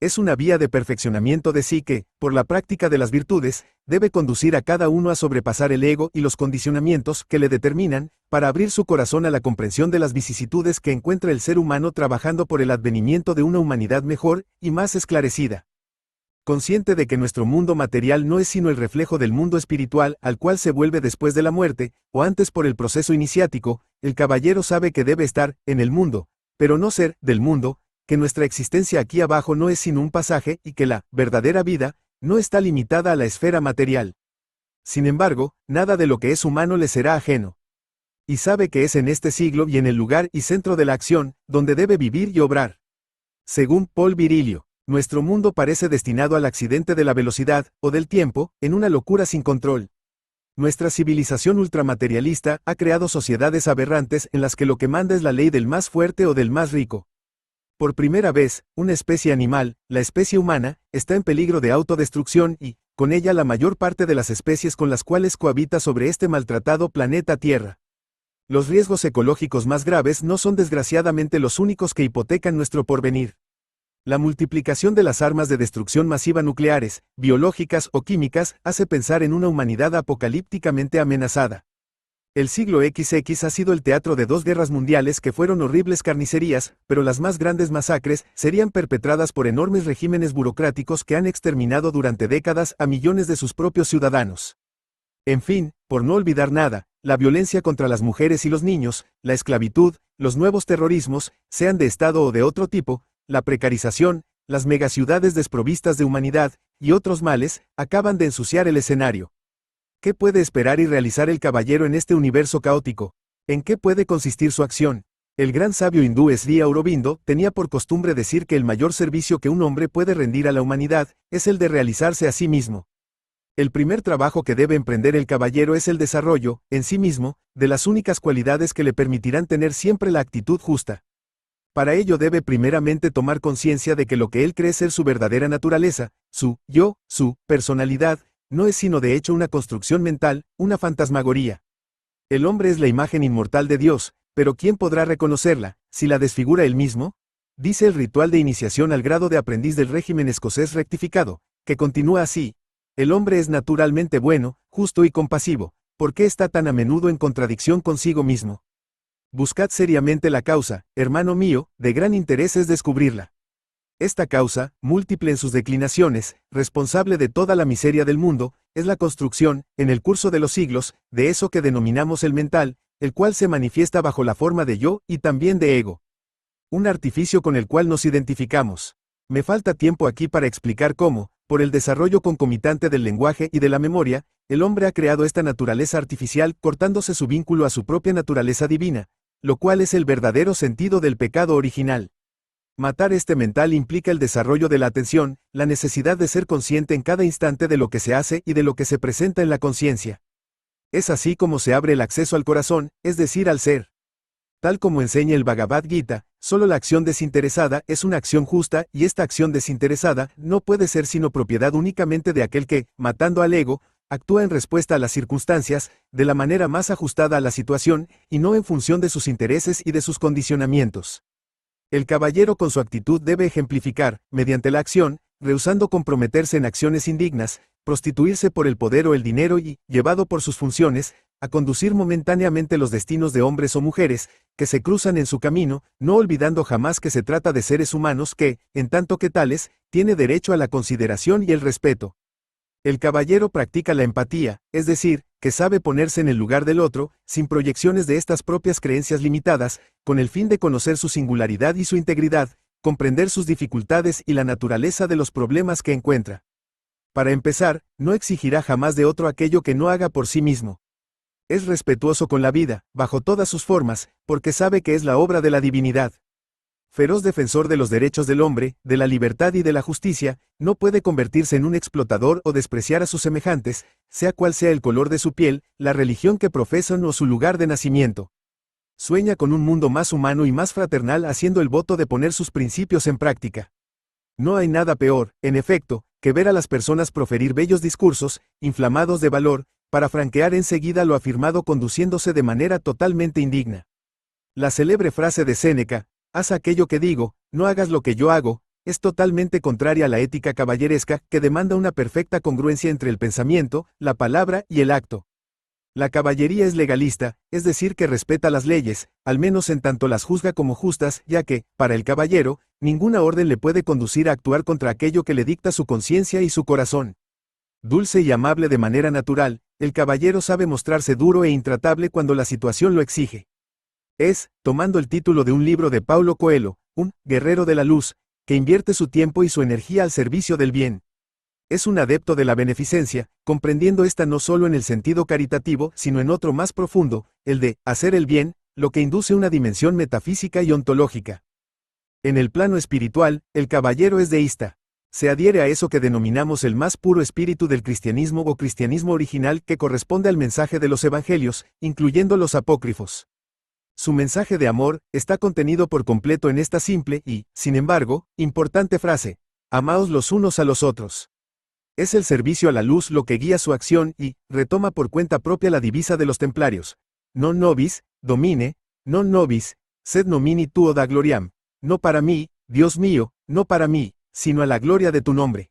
Es una vía de perfeccionamiento de sí que, por la práctica de las virtudes, debe conducir a cada uno a sobrepasar el ego y los condicionamientos que le determinan, para abrir su corazón a la comprensión de las vicisitudes que encuentra el ser humano trabajando por el advenimiento de una humanidad mejor y más esclarecida. Consciente de que nuestro mundo material no es sino el reflejo del mundo espiritual al cual se vuelve después de la muerte, o antes por el proceso iniciático, el caballero sabe que debe estar en el mundo, pero no ser del mundo, que nuestra existencia aquí abajo no es sino un pasaje y que la verdadera vida no está limitada a la esfera material. Sin embargo, nada de lo que es humano le será ajeno. Y sabe que es en este siglo y en el lugar y centro de la acción, donde debe vivir y obrar. Según Paul Virilio, nuestro mundo parece destinado al accidente de la velocidad, o del tiempo, en una locura sin control. Nuestra civilización ultramaterialista ha creado sociedades aberrantes en las que lo que manda es la ley del más fuerte o del más rico. Por primera vez, una especie animal, la especie humana, está en peligro de autodestrucción y, con ella la mayor parte de las especies con las cuales cohabita sobre este maltratado planeta Tierra. Los riesgos ecológicos más graves no son desgraciadamente los únicos que hipotecan nuestro porvenir. La multiplicación de las armas de destrucción masiva nucleares, biológicas o químicas hace pensar en una humanidad apocalípticamente amenazada. El siglo XX ha sido el teatro de 2 guerras mundiales que fueron horribles carnicerías, pero las más grandes masacres serían perpetradas por enormes regímenes burocráticos que han exterminado durante décadas a millones de sus propios ciudadanos. En fin, por no olvidar nada, la violencia contra las mujeres y los niños, la esclavitud, los nuevos terrorismos, sean de Estado o de otro tipo, la precarización, las megaciudades desprovistas de humanidad, y otros males, acaban de ensuciar el escenario. ¿Qué puede esperar y realizar el caballero en este universo caótico? ¿En qué puede consistir su acción? El gran sabio hindú Sri Aurobindo tenía por costumbre decir que el mayor servicio que un hombre puede rendir a la humanidad es el de realizarse a sí mismo. El primer trabajo que debe emprender el caballero es el desarrollo, en sí mismo, de las únicas cualidades que le permitirán tener siempre la actitud justa. Para ello debe primeramente tomar conciencia de que lo que él cree ser su verdadera naturaleza, su yo, su personalidad, no es sino de hecho una construcción mental, una fantasmagoría. El hombre es la imagen inmortal de Dios, pero ¿quién podrá reconocerla, si la desfigura él mismo? Dice el ritual de iniciación al grado de aprendiz del régimen escocés rectificado, que continúa así. El hombre es naturalmente bueno, justo y compasivo. ¿Por qué está tan a menudo en contradicción consigo mismo? Buscad seriamente la causa, hermano mío, de gran interés es descubrirla. Esta causa, múltiple en sus declinaciones, responsable de toda la miseria del mundo, es la construcción, en el curso de los siglos, de eso que denominamos el mental, el cual se manifiesta bajo la forma de yo y también de ego. Un artificio con el cual nos identificamos. Me falta tiempo aquí para explicar cómo, por el desarrollo concomitante del lenguaje y de la memoria, el hombre ha creado esta naturaleza artificial cortándose su vínculo a su propia naturaleza divina, lo cual es el verdadero sentido del pecado original. Matar este mental implica el desarrollo de la atención, la necesidad de ser consciente en cada instante de lo que se hace y de lo que se presenta en la conciencia. Es así como se abre el acceso al corazón, es decir, al ser. Tal como enseña el Bhagavad Gita, solo la acción desinteresada es una acción justa y esta acción desinteresada no puede ser sino propiedad únicamente de aquel que, matando al ego, actúa en respuesta a las circunstancias, de la manera más ajustada a la situación, y no en función de sus intereses y de sus condicionamientos. El caballero con su actitud debe ejemplificar, mediante la acción, rehusando comprometerse en acciones indignas, prostituirse por el poder o el dinero y, llevado por sus funciones, a conducir momentáneamente los destinos de hombres o mujeres, que se cruzan en su camino, no olvidando jamás que se trata de seres humanos que, en tanto que tales, tiene derecho a la consideración y el respeto. El caballero practica la empatía, es decir, que sabe ponerse en el lugar del otro, sin proyecciones de estas propias creencias limitadas, con el fin de conocer su singularidad y su integridad, comprender sus dificultades y la naturaleza de los problemas que encuentra. Para empezar, no exigirá jamás de otro aquello que no haga por sí mismo. Es respetuoso con la vida, bajo todas sus formas, porque sabe que es la obra de la divinidad. Feroz defensor de los derechos del hombre, de la libertad y de la justicia, no puede convertirse en un explotador o despreciar a sus semejantes, sea cual sea el color de su piel, la religión que profesan o su lugar de nacimiento. Sueña con un mundo más humano y más fraternal haciendo el voto de poner sus principios en práctica. No hay nada peor, en efecto, que ver a las personas proferir bellos discursos, inflamados de valor, para franquear enseguida lo afirmado conduciéndose de manera totalmente indigna. La célebre frase de Séneca, haz aquello que digo, no hagas lo que yo hago, es totalmente contraria a la ética caballeresca que demanda una perfecta congruencia entre el pensamiento, la palabra y el acto. La caballería es legalista, es decir que respeta las leyes, al menos en tanto las juzga como justas, ya que, para el caballero, ninguna orden le puede conducir a actuar contra aquello que le dicta su conciencia y su corazón. Dulce y amable de manera natural, el caballero sabe mostrarse duro e intratable cuando la situación lo exige. Es, tomando el título de un libro de Paulo Coelho, un guerrero de la luz, que invierte su tiempo y su energía al servicio del bien. Es un adepto de la beneficencia, comprendiendo esta no solo en el sentido caritativo, sino en otro más profundo, el de hacer el bien, lo que induce una dimensión metafísica y ontológica. En el plano espiritual, el caballero es deísta. Se adhiere a eso que denominamos el más puro espíritu del cristianismo o cristianismo original que corresponde al mensaje de los evangelios, incluyendo los apócrifos. Su mensaje de amor está contenido por completo en esta simple y, sin embargo, importante frase: amaos los unos a los otros. Es el servicio a la luz lo que guía su acción y retoma por cuenta propia la divisa de los templarios: non nobis, domine, non nobis, sed nomini tuo da gloriam. No para mí, Dios mío, no para mí, sino a la gloria de tu nombre.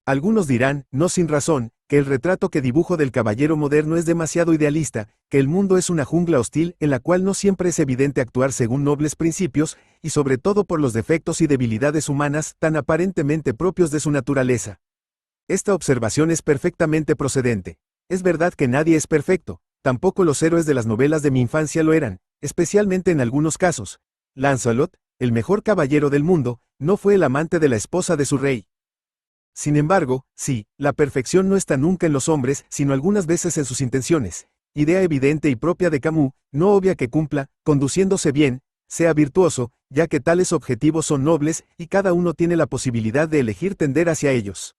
Algunos dirán, no sin razón, que el retrato que dibujo del caballero moderno es demasiado idealista, que el mundo es una jungla hostil en la cual no siempre es evidente actuar según nobles principios, y sobre todo por los defectos y debilidades humanas tan aparentemente propios de su naturaleza. Esta observación es perfectamente procedente. Es verdad que nadie es perfecto, tampoco los héroes de las novelas de mi infancia lo eran, especialmente en algunos casos. Lancelot, el mejor caballero del mundo, no fue el amante de la esposa de su rey. Sin embargo, sí, la perfección no está nunca en los hombres, sino algunas veces en sus intenciones, idea evidente y propia de Camus, no obvia que cumpla, conduciéndose bien, sea virtuoso, ya que tales objetivos son nobles y cada uno tiene la posibilidad de elegir tender hacia ellos.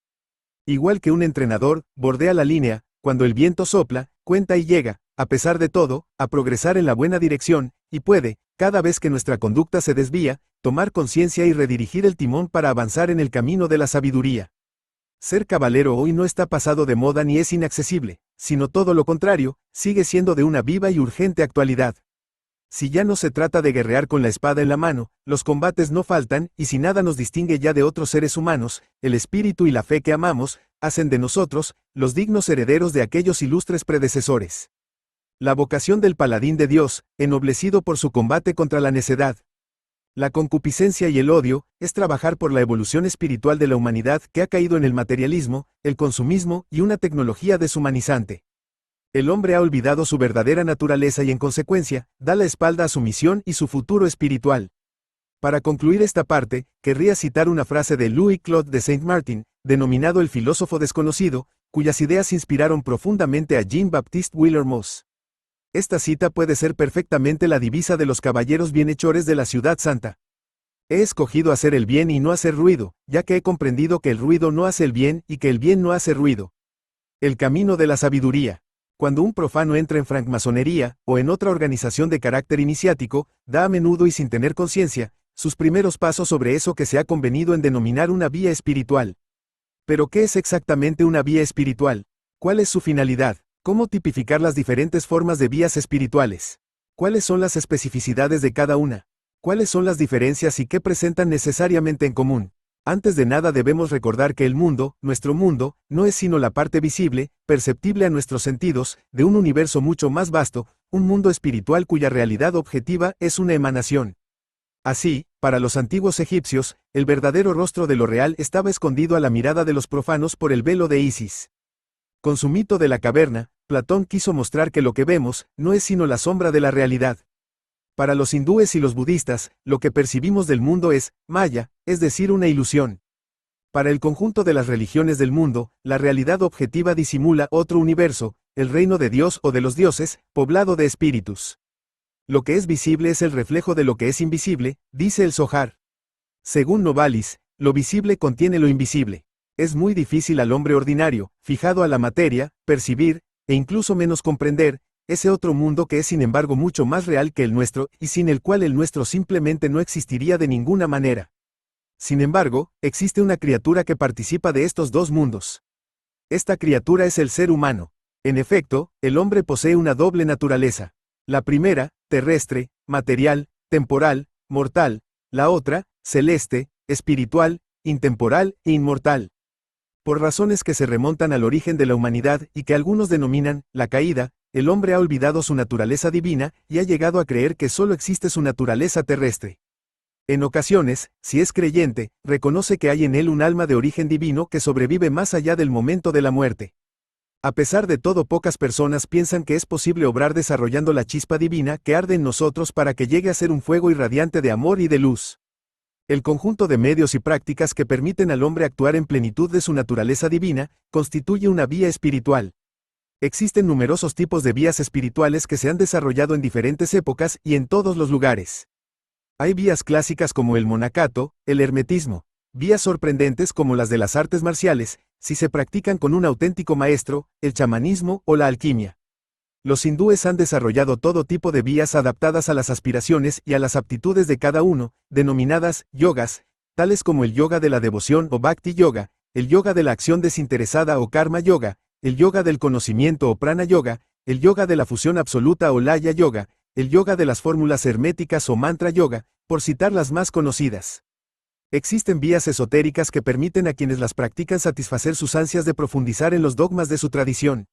Igual que un entrenador, bordea la línea, cuando el viento sopla, cuenta y llega, a pesar de todo, a progresar en la buena dirección, y puede, cada vez que nuestra conducta se desvía, tomar conciencia y redirigir el timón para avanzar en el camino de la sabiduría. Ser caballero hoy no está pasado de moda ni es inaccesible, sino todo lo contrario, sigue siendo de una viva y urgente actualidad. Si ya no se trata de guerrear con la espada en la mano, los combates no faltan, y si nada nos distingue ya de otros seres humanos, el espíritu y la fe que amamos, hacen de nosotros, los dignos herederos de aquellos ilustres predecesores. La vocación del paladín de Dios, ennoblecido por su combate contra la necedad, la concupiscencia y el odio, es trabajar por la evolución espiritual de la humanidad que ha caído en el materialismo, el consumismo y una tecnología deshumanizante. El hombre ha olvidado su verdadera naturaleza y en consecuencia, da la espalda a su misión y su futuro espiritual. Para concluir esta parte, querría citar una frase de Louis-Claude de Saint-Martin, denominado el filósofo desconocido, cuyas ideas inspiraron profundamente a Jean-Baptiste Willermoz. Esta cita puede ser perfectamente la divisa de los caballeros bienhechores de la Ciudad Santa. He escogido hacer el bien y no hacer ruido, ya que he comprendido que el ruido no hace el bien y que el bien no hace ruido. El camino de la sabiduría. Cuando un profano entra en francmasonería, o en otra organización de carácter iniciático, da a menudo y sin tener conciencia, sus primeros pasos sobre eso que se ha convenido en denominar una vía espiritual. ¿Pero qué es exactamente una vía espiritual? ¿Cuál es su finalidad? ¿Cómo tipificar las diferentes formas de vías espirituales? ¿Cuáles son las especificidades de cada una? ¿Cuáles son las diferencias y qué presentan necesariamente en común? Antes de nada debemos recordar que el mundo, nuestro mundo, no es sino la parte visible, perceptible a nuestros sentidos, de un universo mucho más vasto, un mundo espiritual cuya realidad objetiva es una emanación. Así, para los antiguos egipcios, el verdadero rostro de lo real estaba escondido a la mirada de los profanos por el velo de Isis. Con su mito de la caverna, Platón quiso mostrar que lo que vemos, no es sino la sombra de la realidad. Para los hindúes y los budistas, lo que percibimos del mundo es, maya, es decir, una ilusión. Para el conjunto de las religiones del mundo, la realidad objetiva disimula otro universo, el reino de Dios o de los dioses, poblado de espíritus. Lo que es visible es el reflejo de lo que es invisible, dice el Zohar. Según Novalis, lo visible contiene lo invisible. Es muy difícil al hombre ordinario, fijado a la materia, percibir, e incluso menos comprender, ese otro mundo que es sin embargo mucho más real que el nuestro, y sin el cual el nuestro simplemente no existiría de ninguna manera. Sin embargo, existe una criatura que participa de estos dos mundos. Esta criatura es el ser humano. En efecto, el hombre posee una doble naturaleza. La primera, terrestre, material, temporal, mortal; la otra, celeste, espiritual, intemporal e inmortal. Por razones que se remontan al origen de la humanidad y que algunos denominan la caída, el hombre ha olvidado su naturaleza divina y ha llegado a creer que solo existe su naturaleza terrestre. En ocasiones, si es creyente, reconoce que hay en él un alma de origen divino que sobrevive más allá del momento de la muerte. A pesar de todo, pocas personas piensan que es posible obrar desarrollando la chispa divina que arde en nosotros para que llegue a ser un fuego irradiante de amor y de luz. El conjunto de medios y prácticas que permiten al hombre actuar en plenitud de su naturaleza divina, constituye una vía espiritual. Existen numerosos tipos de vías espirituales que se han desarrollado en diferentes épocas y en todos los lugares. Hay vías clásicas como el monacato, el hermetismo, vías sorprendentes como las de las artes marciales, si se practican con un auténtico maestro, el chamanismo o la alquimia. Los hindúes han desarrollado todo tipo de vías adaptadas a las aspiraciones y a las aptitudes de cada uno, denominadas yogas, tales como el yoga de la devoción o bhakti yoga, el yoga de la acción desinteresada o karma yoga, el yoga del conocimiento o prana yoga, el yoga de la fusión absoluta o laya yoga, el yoga de las fórmulas herméticas o mantra yoga, por citar las más conocidas. Existen vías esotéricas que permiten a quienes las practican satisfacer sus ansias de profundizar en los dogmas de su tradición.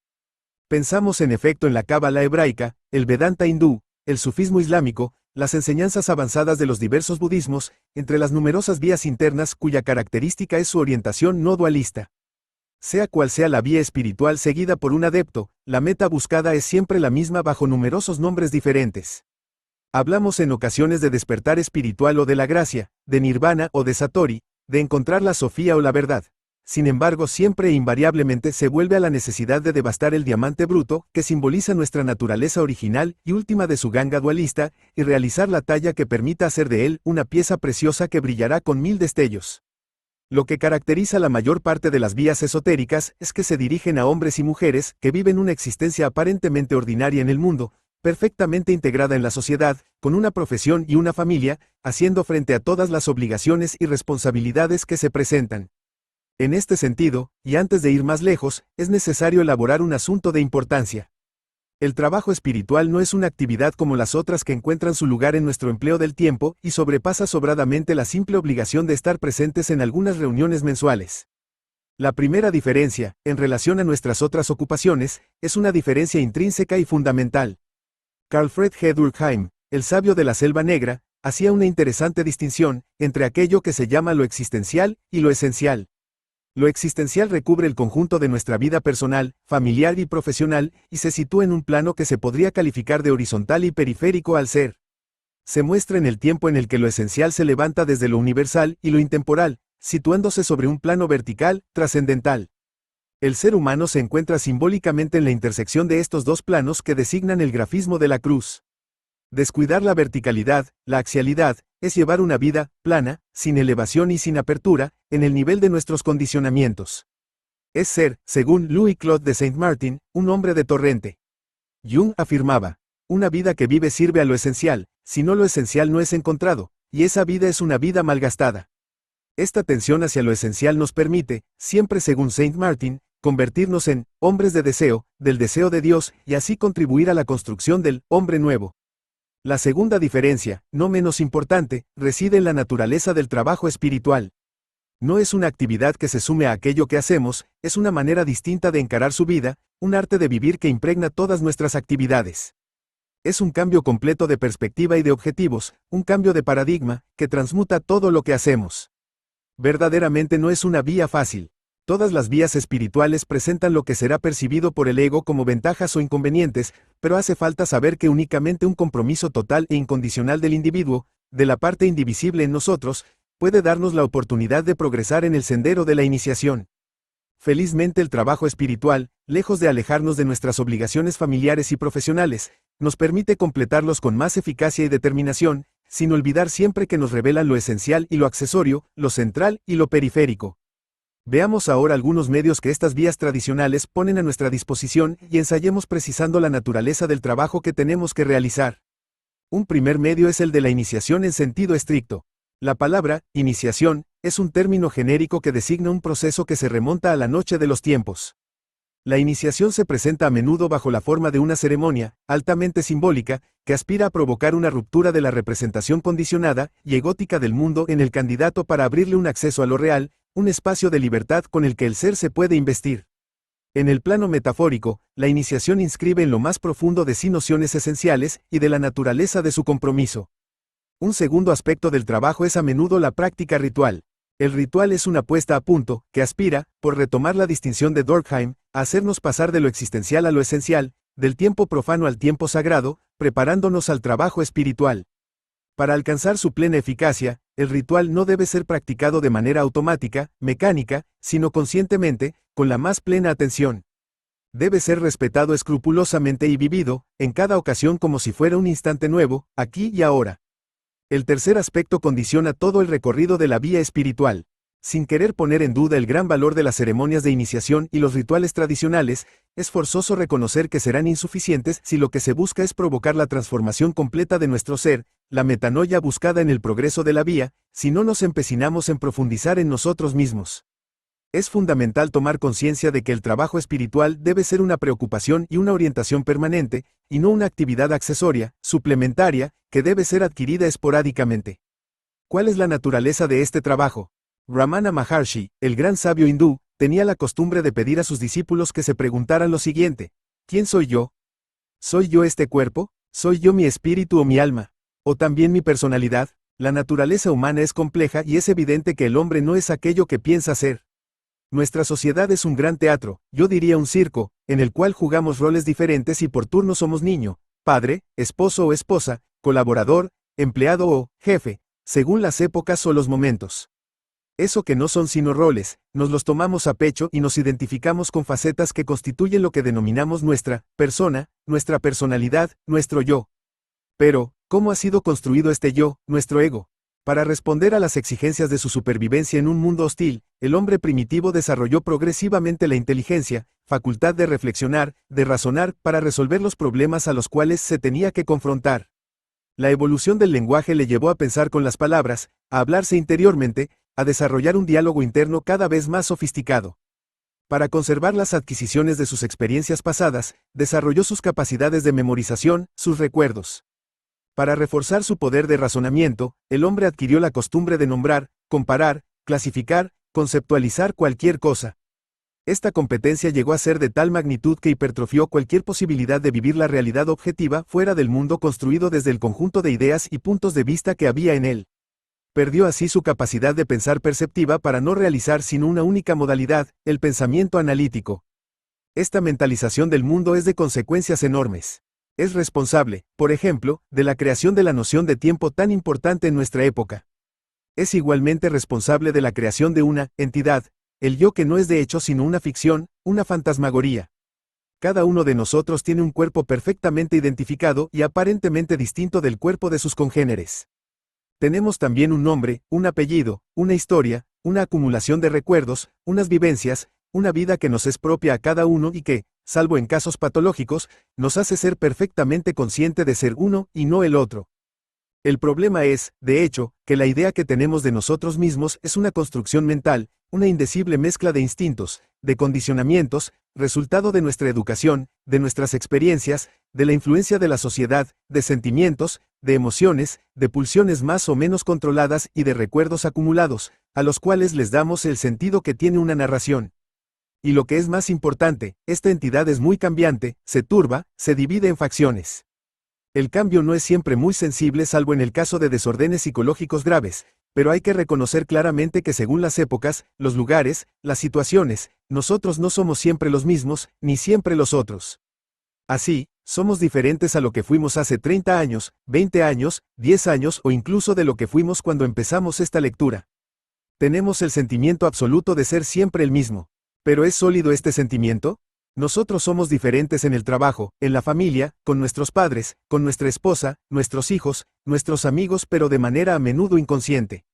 Pensamos en efecto en la cábala hebraica, el Vedanta hindú, el sufismo islámico, las enseñanzas avanzadas de los diversos budismos, entre las numerosas vías internas cuya característica es su orientación no dualista. Sea cual sea la vía espiritual seguida por un adepto, la meta buscada es siempre la misma bajo numerosos nombres diferentes. Hablamos en ocasiones de despertar espiritual o de la gracia, de nirvana o de satori, de encontrar la sofía o la verdad. Sin embargo, siempre e invariablemente se vuelve a la necesidad de devastar el diamante bruto, que simboliza nuestra naturaleza original y última de su ganga dualista, y realizar la talla que permita hacer de él una pieza preciosa que brillará con 1000 destellos. Lo que caracteriza la mayor parte de las vías esotéricas es que se dirigen a hombres y mujeres que viven una existencia aparentemente ordinaria en el mundo, perfectamente integrada en la sociedad, con una profesión y una familia, haciendo frente a todas las obligaciones y responsabilidades que se presentan. En este sentido, y antes de ir más lejos, es necesario elaborar un asunto de importancia. El trabajo espiritual no es una actividad como las otras que encuentran su lugar en nuestro empleo del tiempo y sobrepasa sobradamente la simple obligación de estar presentes en algunas reuniones mensuales. La primera diferencia, en relación a nuestras otras ocupaciones, es una diferencia intrínseca y fundamental. Carl Friedrich Durkheim, el sabio de la Selva Negra, hacía una interesante distinción entre aquello que se llama lo existencial y lo esencial. Lo existencial recubre el conjunto de nuestra vida personal, familiar y profesional, y se sitúa en un plano que se podría calificar de horizontal y periférico al ser. Se muestra en el tiempo en el que lo esencial se levanta desde lo universal y lo intemporal, situándose sobre un plano vertical, trascendental. El ser humano se encuentra simbólicamente en la intersección de estos dos planos que designan el grafismo de la cruz. Descuidar la verticalidad, la axialidad, es llevar una vida plana, sin elevación y sin apertura, en el nivel de nuestros condicionamientos. Es ser, según Louis-Claude de Saint-Martin, un hombre de torrente. Jung afirmaba, una vida que vive sirve a lo esencial, si no lo esencial no es encontrado, y esa vida es una vida malgastada. Esta tensión hacia lo esencial nos permite, siempre según Saint-Martin, convertirnos en hombres de deseo, del deseo de Dios, y así contribuir a la construcción del hombre nuevo. La segunda diferencia, no menos importante, reside en la naturaleza del trabajo espiritual. No es una actividad que se sume a aquello que hacemos, es una manera distinta de encarar su vida, un arte de vivir que impregna todas nuestras actividades. Es un cambio completo de perspectiva y de objetivos, un cambio de paradigma, que transmuta todo lo que hacemos. Verdaderamente no es una vía fácil. Todas las vías espirituales presentan lo que será percibido por el ego como ventajas o inconvenientes, pero hace falta saber que únicamente un compromiso total e incondicional del individuo, de la parte indivisible en nosotros, puede darnos la oportunidad de progresar en el sendero de la iniciación. Felizmente el trabajo espiritual, lejos de alejarnos de nuestras obligaciones familiares y profesionales, nos permite completarlos con más eficacia y determinación, sin olvidar siempre que nos revelan lo esencial y lo accesorio, lo central y lo periférico. Veamos ahora algunos medios que estas vías tradicionales ponen a nuestra disposición y ensayemos precisando la naturaleza del trabajo que tenemos que realizar. Un primer medio es el de la iniciación en sentido estricto. La palabra, iniciación, es un término genérico que designa un proceso que se remonta a la noche de los tiempos. La iniciación se presenta a menudo bajo la forma de una ceremonia, altamente simbólica, que aspira a provocar una ruptura de la representación condicionada y egótica del mundo en el candidato para abrirle un acceso a lo real, un espacio de libertad con el que el ser se puede investir. En el plano metafórico, la iniciación inscribe en lo más profundo de sí nociones esenciales y de la naturaleza de su compromiso. Un segundo aspecto del trabajo es a menudo la práctica ritual. El ritual es una puesta a punto, que aspira, por retomar la distinción de Durkheim, a hacernos pasar de lo existencial a lo esencial, del tiempo profano al tiempo sagrado, preparándonos al trabajo espiritual. Para alcanzar su plena eficacia, el ritual no debe ser practicado de manera automática, mecánica, sino conscientemente, con la más plena atención. Debe ser respetado escrupulosamente y vivido, en cada ocasión como si fuera un instante nuevo, aquí y ahora. El tercer aspecto condiciona todo el recorrido de la vía espiritual. Sin querer poner en duda el gran valor de las ceremonias de iniciación y los rituales tradicionales, es forzoso reconocer que serán insuficientes si lo que se busca es provocar la transformación completa de nuestro ser, la metanoia buscada en el progreso de la vía, si no nos empecinamos en profundizar en nosotros mismos. Es fundamental tomar conciencia de que el trabajo espiritual debe ser una preocupación y una orientación permanente, y no una actividad accesoria, suplementaria, que debe ser adquirida esporádicamente. ¿Cuál es la naturaleza de este trabajo? Ramana Maharshi, el gran sabio hindú, tenía la costumbre de pedir a sus discípulos que se preguntaran lo siguiente: ¿quién soy yo? ¿Soy yo este cuerpo? ¿Soy yo mi espíritu o mi alma? ¿O también mi personalidad? La naturaleza humana es compleja y es evidente que el hombre no es aquello que piensa ser. Nuestra sociedad es un gran teatro, yo diría un circo, en el cual jugamos roles diferentes y por turno somos niño, padre, esposo o esposa, colaborador, empleado o jefe, según las épocas o los momentos. Eso que no son sino roles, nos los tomamos a pecho y nos identificamos con facetas que constituyen lo que denominamos nuestra persona, nuestra personalidad, nuestro yo. Pero, ¿cómo ha sido construido este yo, nuestro ego? Para responder a las exigencias de su supervivencia en un mundo hostil, el hombre primitivo desarrolló progresivamente la inteligencia, facultad de reflexionar, de razonar, para resolver los problemas a los cuales se tenía que confrontar. La evolución del lenguaje le llevó a pensar con las palabras, a hablarse interiormente, a desarrollar un diálogo interno cada vez más sofisticado. Para conservar las adquisiciones de sus experiencias pasadas, desarrolló sus capacidades de memorización, sus recuerdos. Para reforzar su poder de razonamiento, el hombre adquirió la costumbre de nombrar, comparar, clasificar, conceptualizar cualquier cosa. Esta competencia llegó a ser de tal magnitud que hipertrofió cualquier posibilidad de vivir la realidad objetiva fuera del mundo construido desde el conjunto de ideas y puntos de vista que había en él. Perdió así su capacidad de pensar perceptiva para no realizar sino una única modalidad, el pensamiento analítico. Esta mentalización del mundo es de consecuencias enormes. Es responsable, por ejemplo, de la creación de la noción de tiempo tan importante en nuestra época. Es igualmente responsable de la creación de una entidad, el yo que no es de hecho sino una ficción, una fantasmagoría. Cada uno de nosotros tiene un cuerpo perfectamente identificado y aparentemente distinto del cuerpo de sus congéneres. Tenemos también un nombre, un apellido, una historia, una acumulación de recuerdos, unas vivencias, una vida que nos es propia a cada uno y que, salvo en casos patológicos, nos hace ser perfectamente consciente de ser uno y no el otro. El problema es, de hecho, que la idea que tenemos de nosotros mismos es una construcción mental, una indecible mezcla de instintos, de condicionamientos, resultado de nuestra educación, de nuestras experiencias, de la influencia de la sociedad, de sentimientos, de emociones, de pulsiones más o menos controladas y de recuerdos acumulados, a los cuales les damos el sentido que tiene una narración. Y lo que es más importante, esta entidad es muy cambiante, se turba, se divide en facciones. El cambio no es siempre muy sensible salvo en el caso de desórdenes psicológicos graves, pero hay que reconocer claramente que según las épocas, los lugares, las situaciones, nosotros no somos siempre los mismos, ni siempre los otros. Así, somos diferentes a lo que fuimos hace 30 años, 20 años, 10 años o incluso de lo que fuimos cuando empezamos esta lectura. Tenemos el sentimiento absoluto de ser siempre el mismo. ¿Pero es sólido este sentimiento? Nosotros somos diferentes en el trabajo, en la familia, con nuestros padres, con nuestra esposa, nuestros hijos, nuestros amigos, pero de manera a menudo inconsciente.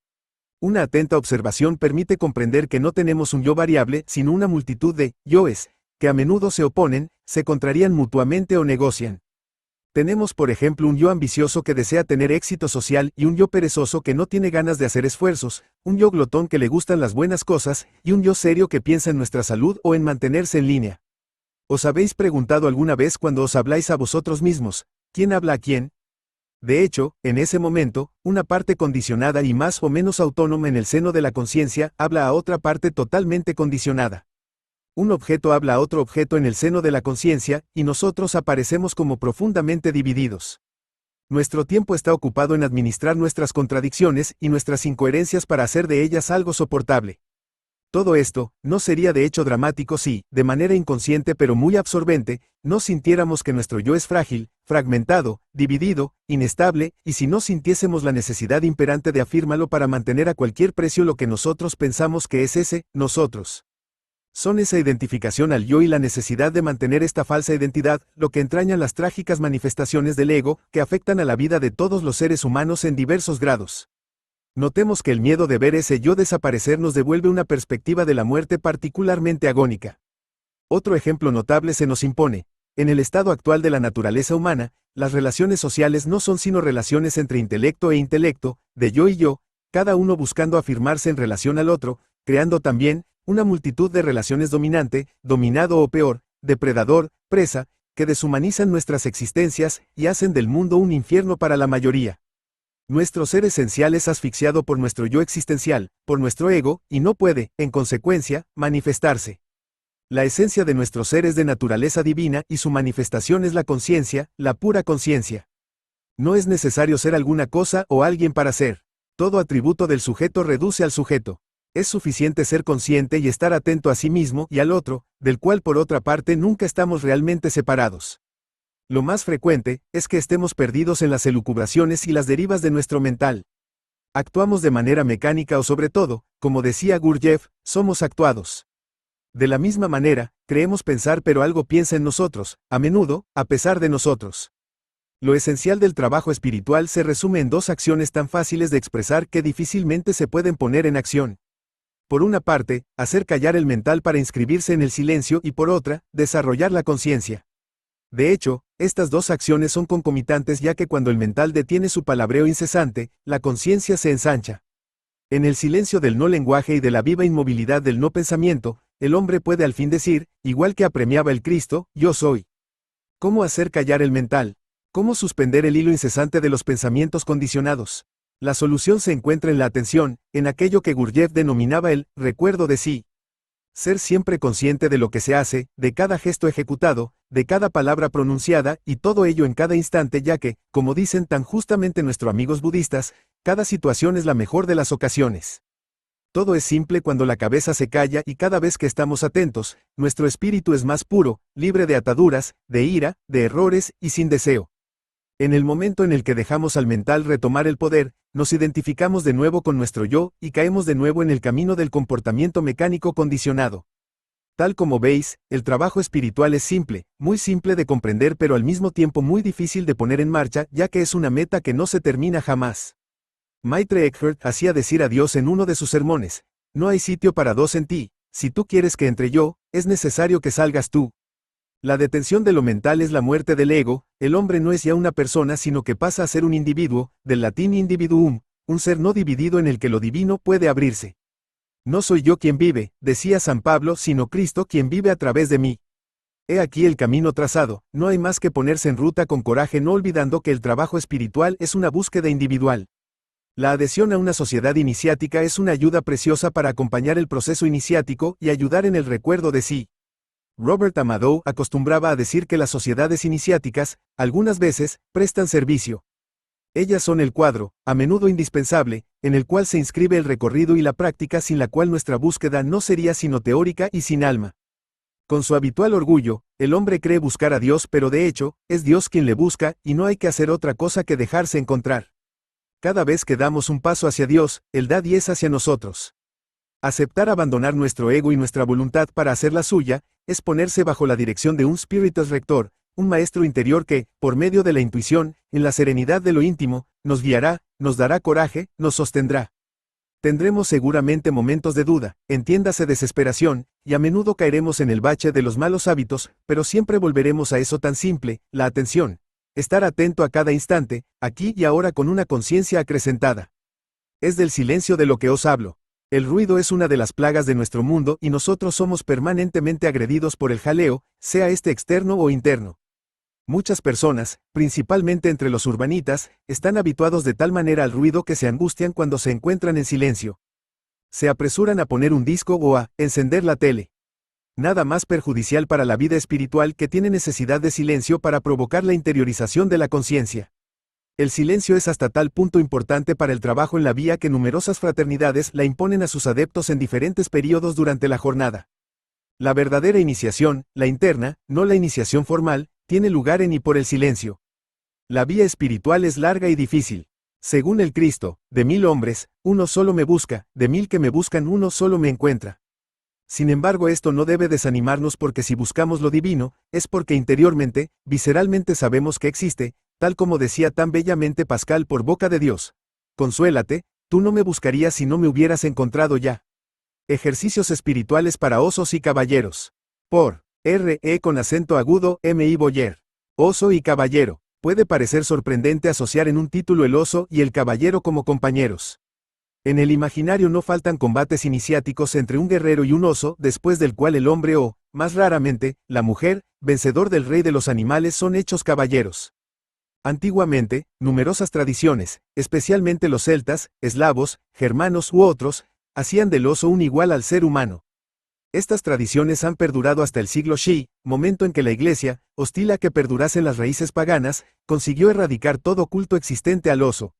Una atenta observación permite comprender que no tenemos un yo variable, sino una multitud de yoes, que a menudo se oponen, se contrarían mutuamente o negocian. Tenemos por ejemplo un yo ambicioso que desea tener éxito social y un yo perezoso que no tiene ganas de hacer esfuerzos, un yo glotón que le gustan las buenas cosas y un yo serio que piensa en nuestra salud o en mantenerse en línea. ¿Os habéis preguntado alguna vez cuando os habláis a vosotros mismos, quién habla a quién? De hecho, en ese momento, una parte condicionada y más o menos autónoma en el seno de la conciencia habla a otra parte totalmente condicionada. Un objeto habla a otro objeto en el seno de la conciencia, y nosotros aparecemos como profundamente divididos. Nuestro tiempo está ocupado en administrar nuestras contradicciones y nuestras incoherencias para hacer de ellas algo soportable. Todo esto, no sería de hecho dramático si, de manera inconsciente pero muy absorbente, no sintiéramos que nuestro yo es frágil, fragmentado, dividido, inestable, y si no sintiésemos la necesidad imperante de afirmarlo para mantener a cualquier precio lo que nosotros pensamos que es ese, nosotros. Son esa identificación al yo y la necesidad de mantener esta falsa identidad, lo que entrañan las trágicas manifestaciones del ego, que afectan a la vida de todos los seres humanos en diversos grados. Notemos que el miedo de ver ese yo desaparecer nos devuelve una perspectiva de la muerte particularmente agónica. Otro ejemplo notable se nos impone. En el estado actual de la naturaleza humana, las relaciones sociales no son sino relaciones entre intelecto e intelecto, de yo y yo, cada uno buscando afirmarse en relación al otro, creando también una multitud de relaciones dominante, dominado o peor, depredador, presa, que deshumanizan nuestras existencias y hacen del mundo un infierno para la mayoría. Nuestro ser esencial es asfixiado por nuestro yo existencial, por nuestro ego, y no puede, en consecuencia, manifestarse. La esencia de nuestro ser es de naturaleza divina y su manifestación es la conciencia, la pura conciencia. No es necesario ser alguna cosa o alguien para ser. Todo atributo del sujeto reduce al sujeto. Es suficiente ser consciente y estar atento a sí mismo y al otro, del cual por otra parte nunca estamos realmente separados. Lo más frecuente es que estemos perdidos en las elucubraciones y las derivas de nuestro mental. Actuamos de manera mecánica o sobre todo, como decía Gurdjieff, somos actuados. De la misma manera, creemos pensar pero algo piensa en nosotros, a menudo, a pesar de nosotros. Lo esencial del trabajo espiritual se resume en dos acciones tan fáciles de expresar que difícilmente se pueden poner en acción. Por una parte, hacer callar el mental para inscribirse en el silencio y por otra, desarrollar la conciencia. De hecho, estas dos acciones son concomitantes ya que cuando el mental detiene su palabreo incesante, la conciencia se ensancha. En el silencio del no lenguaje y de la viva inmovilidad del no pensamiento, el hombre puede al fin decir, igual que apremiaba el Cristo, yo soy. ¿Cómo hacer callar el mental? ¿Cómo suspender el hilo incesante de los pensamientos condicionados? La solución se encuentra en la atención, en aquello que Gurdjieff denominaba el recuerdo de sí. Ser siempre consciente de lo que se hace, de cada gesto ejecutado, de cada palabra pronunciada, y todo ello en cada instante ya que, como dicen tan justamente nuestros amigos budistas, cada situación es la mejor de las ocasiones. Todo es simple cuando la cabeza se calla y cada vez que estamos atentos, nuestro espíritu es más puro, libre de ataduras, de ira, de errores y sin deseo. En el momento en el que dejamos al mental retomar el poder, nos identificamos de nuevo con nuestro yo y caemos de nuevo en el camino del comportamiento mecánico condicionado. Tal como veis, el trabajo espiritual es simple, muy simple de comprender pero al mismo tiempo muy difícil de poner en marcha ya que es una meta que no se termina jamás. Maitre Eckhart hacía decir a Dios en uno de sus sermones, no hay sitio para dos en ti, si tú quieres que entre yo, es necesario que salgas tú. La detención de lo mental es la muerte del ego, el hombre no es ya una persona sino que pasa a ser un individuo, del latín individuum, un ser no dividido en el que lo divino puede abrirse. No soy yo quien vive, decía San Pablo, sino Cristo quien vive a través de mí. He aquí el camino trazado, no hay más que ponerse en ruta con coraje no olvidando que el trabajo espiritual es una búsqueda individual. La adhesión a una sociedad iniciática es una ayuda preciosa para acompañar el proceso iniciático y ayudar en el recuerdo de sí. Robert Amado acostumbraba a decir que las sociedades iniciáticas, algunas veces, prestan servicio. Ellas son el cuadro, a menudo indispensable, en el cual se inscribe el recorrido y la práctica sin la cual nuestra búsqueda no sería sino teórica y sin alma. Con su habitual orgullo, el hombre cree buscar a Dios pero de hecho, es Dios quien le busca y no hay que hacer otra cosa que dejarse encontrar. Cada vez que damos un paso hacia Dios, Él da 10 hacia nosotros. Aceptar abandonar nuestro ego y nuestra voluntad para hacer la suya, es ponerse bajo la dirección de un Spiritus Rector, un maestro interior que, por medio de la intuición, en la serenidad de lo íntimo, nos guiará, nos dará coraje, nos sostendrá. Tendremos seguramente momentos de duda, entiéndase desesperación, y a menudo caeremos en el bache de los malos hábitos, pero siempre volveremos a eso tan simple, la atención. Estar atento a cada instante, aquí y ahora con una conciencia acrecentada. Es del silencio de lo que os hablo. El ruido es una de las plagas de nuestro mundo y nosotros somos permanentemente agredidos por el jaleo, sea este externo o interno. Muchas personas, principalmente entre los urbanitas, están habituados de tal manera al ruido que se angustian cuando se encuentran en silencio. Se apresuran a poner un disco o a encender la tele. Nada más perjudicial para la vida espiritual que tiene necesidad de silencio para provocar la interiorización de la conciencia. El silencio es hasta tal punto importante para el trabajo en la vía que numerosas fraternidades la imponen a sus adeptos en diferentes períodos durante la jornada. La verdadera iniciación, la interna, no la iniciación formal, tiene lugar en y por el silencio. La vía espiritual es larga y difícil. Según el Cristo, de 1000 hombres, uno solo me busca, de 1000 que me buscan uno solo me encuentra. Sin embargo, esto no debe desanimarnos porque si buscamos lo divino, es porque interiormente, visceralmente sabemos que existe, tal como decía tan bellamente Pascal por boca de Dios. Consuélate, tú no me buscarías si no me hubieras encontrado ya. Ejercicios espirituales para osos y caballeros. Por R.E. con acento agudo, M.I. Boyer. Oso y caballero. Puede parecer sorprendente asociar en un título el oso y el caballero como compañeros. En el imaginario no faltan combates iniciáticos entre un guerrero y un oso, después del cual el hombre o, más raramente, la mujer, vencedor del rey de los animales son hechos caballeros. Antiguamente, numerosas tradiciones, especialmente los celtas, eslavos, germanos u otros, hacían del oso un igual al ser humano. Estas tradiciones han perdurado hasta el siglo Xi, momento en que la Iglesia, hostil a que perdurasen las raíces paganas, consiguió erradicar todo culto existente al oso.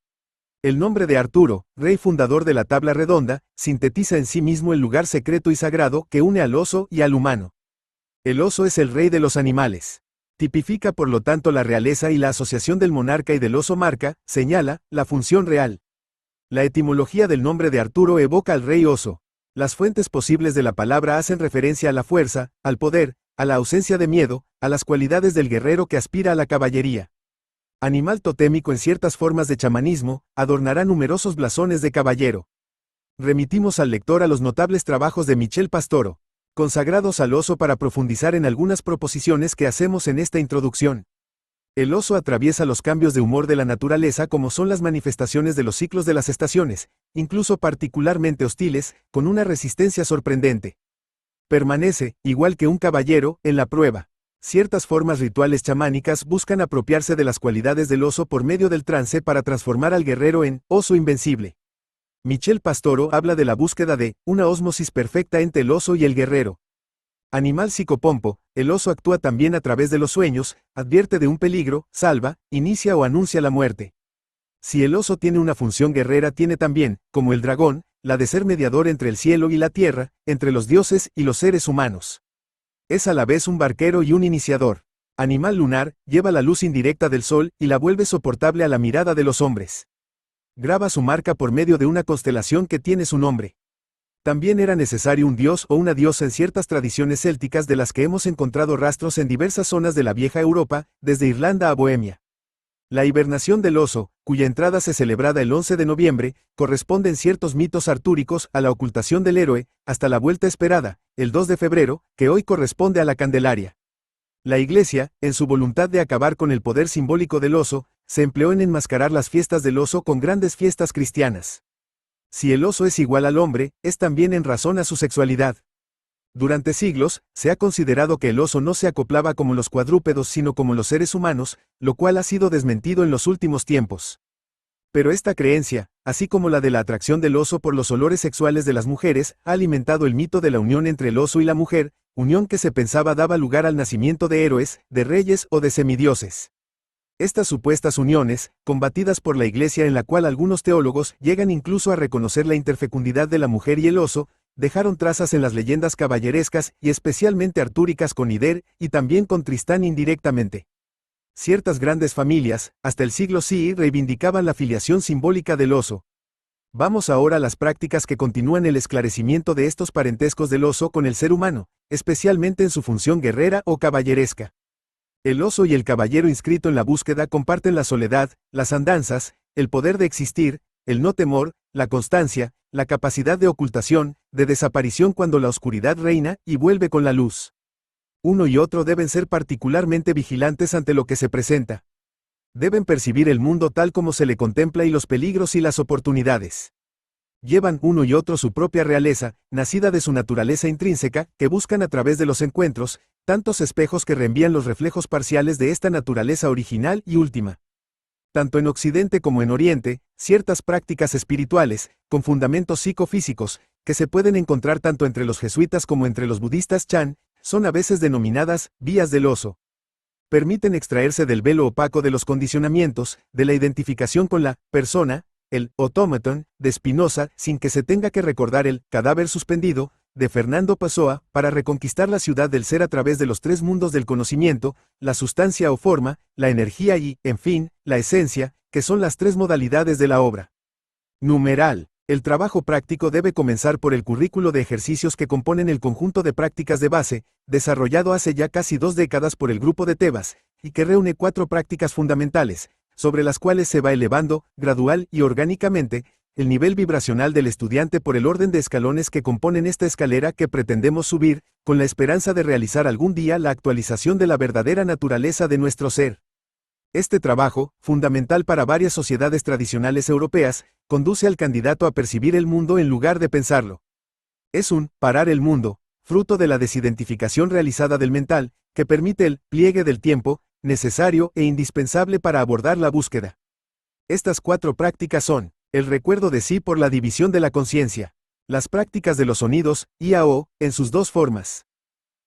El nombre de Arturo, rey fundador de la tabla redonda, sintetiza en sí mismo el lugar secreto y sagrado que une al oso y al humano. El oso es el rey de los animales. Tipifica por lo tanto la realeza y la asociación del monarca y del oso marca, señala, la función real. La etimología del nombre de Arturo evoca al rey oso. Las fuentes posibles de la palabra hacen referencia a la fuerza, al poder, a la ausencia de miedo, a las cualidades del guerrero que aspira a la caballería. Animal totémico en ciertas formas de chamanismo, adornará numerosos blasones de caballero. Remitimos al lector a los notables trabajos de Michel Pastoro, consagrados al oso para profundizar en algunas proposiciones que hacemos en esta introducción. El oso atraviesa los cambios de humor de la naturaleza como son las manifestaciones de los ciclos de las estaciones, incluso particularmente hostiles, con una resistencia sorprendente. Permanece, igual que un caballero, en la prueba. Ciertas formas rituales chamánicas buscan apropiarse de las cualidades del oso por medio del trance para transformar al guerrero en oso invencible. Michel Pastoro habla de la búsqueda de una ósmosis perfecta entre el oso y el guerrero. Animal psicopompo, el oso actúa también a través de los sueños, advierte de un peligro, salva, inicia o anuncia la muerte. Si el oso tiene una función guerrera, tiene también, como el dragón, la de ser mediador entre el cielo y la tierra, entre los dioses y los seres humanos. Es a la vez un barquero y un iniciador. Animal lunar, lleva la luz indirecta del sol y la vuelve soportable a la mirada de los hombres. Graba su marca por medio de una constelación que tiene su nombre. También era necesario un dios o una diosa en ciertas tradiciones célticas de las que hemos encontrado rastros en diversas zonas de la vieja Europa, desde Irlanda a Bohemia. La hibernación del oso, cuya entrada se celebrada el 11 de noviembre, corresponde en ciertos mitos artúricos a la ocultación del héroe, hasta la vuelta esperada, el 2 de febrero, que hoy corresponde a la Candelaria. La Iglesia, en su voluntad de acabar con el poder simbólico del oso, se empleó en enmascarar las fiestas del oso con grandes fiestas cristianas. Si el oso es igual al hombre, es también en razón a su sexualidad. Durante siglos, se ha considerado que el oso no se acoplaba como los cuadrúpedos sino como los seres humanos, lo cual ha sido desmentido en los últimos tiempos. Pero esta creencia, así como la de la atracción del oso por los olores sexuales de las mujeres, ha alimentado el mito de la unión entre el oso y la mujer, unión que se pensaba daba lugar al nacimiento de héroes, de reyes o de semidioses. Estas supuestas uniones, combatidas por la Iglesia en la cual algunos teólogos llegan incluso a reconocer la interfecundidad de la mujer y el oso, dejaron trazas en las leyendas caballerescas y especialmente artúricas con Ider y también con Tristán indirectamente. Ciertas grandes familias, hasta el siglo CI, reivindicaban la filiación simbólica del oso. Vamos ahora a las prácticas que continúan el esclarecimiento de estos parentescos del oso con el ser humano, especialmente en su función guerrera o caballeresca. El oso y el caballero inscrito en la búsqueda comparten la soledad, las andanzas, el poder de existir, el no temor, la constancia, la capacidad de ocultación, de desaparición cuando la oscuridad reina y vuelve con la luz. Uno y otro deben ser particularmente vigilantes ante lo que se presenta. Deben percibir el mundo tal como se le contempla y los peligros y las oportunidades. Llevan uno y otro su propia realeza, nacida de su naturaleza intrínseca, que buscan a través de los encuentros, tantos espejos que reenvían los reflejos parciales de esta naturaleza original y última. Tanto en Occidente como en Oriente, ciertas prácticas espirituales, con fundamentos psicofísicos, que se pueden encontrar tanto entre los jesuitas como entre los budistas Chan, son a veces denominadas vías del oso. Permiten extraerse del velo opaco de los condicionamientos, de la identificación con la persona, el automaton, de Spinoza, sin que se tenga que recordar el cadáver suspendido, de Fernando Pessoa, para reconquistar la ciudad del ser a través de los tres mundos del conocimiento, la sustancia o forma, la energía y, en fin, la esencia, que son las tres modalidades de la obra. Numeral. El trabajo práctico debe comenzar por el currículo de ejercicios que componen el conjunto de prácticas de base, desarrollado hace ya casi 2 décadas por el grupo de Tebas, y que reúne 4 prácticas fundamentales, sobre las cuales se va elevando, gradual y orgánicamente, el nivel vibracional del estudiante por el orden de escalones que componen esta escalera que pretendemos subir, con la esperanza de realizar algún día la actualización de la verdadera naturaleza de nuestro ser. Este trabajo, fundamental para varias sociedades tradicionales europeas, conduce al candidato a percibir el mundo en lugar de pensarlo. Es un parar el mundo, fruto de la desidentificación realizada del mental, que permite el pliegue del tiempo, necesario e indispensable para abordar la búsqueda. Estas 4 prácticas son: el recuerdo de sí por la división de la conciencia, las prácticas de los sonidos, IAO, en sus 2 formas,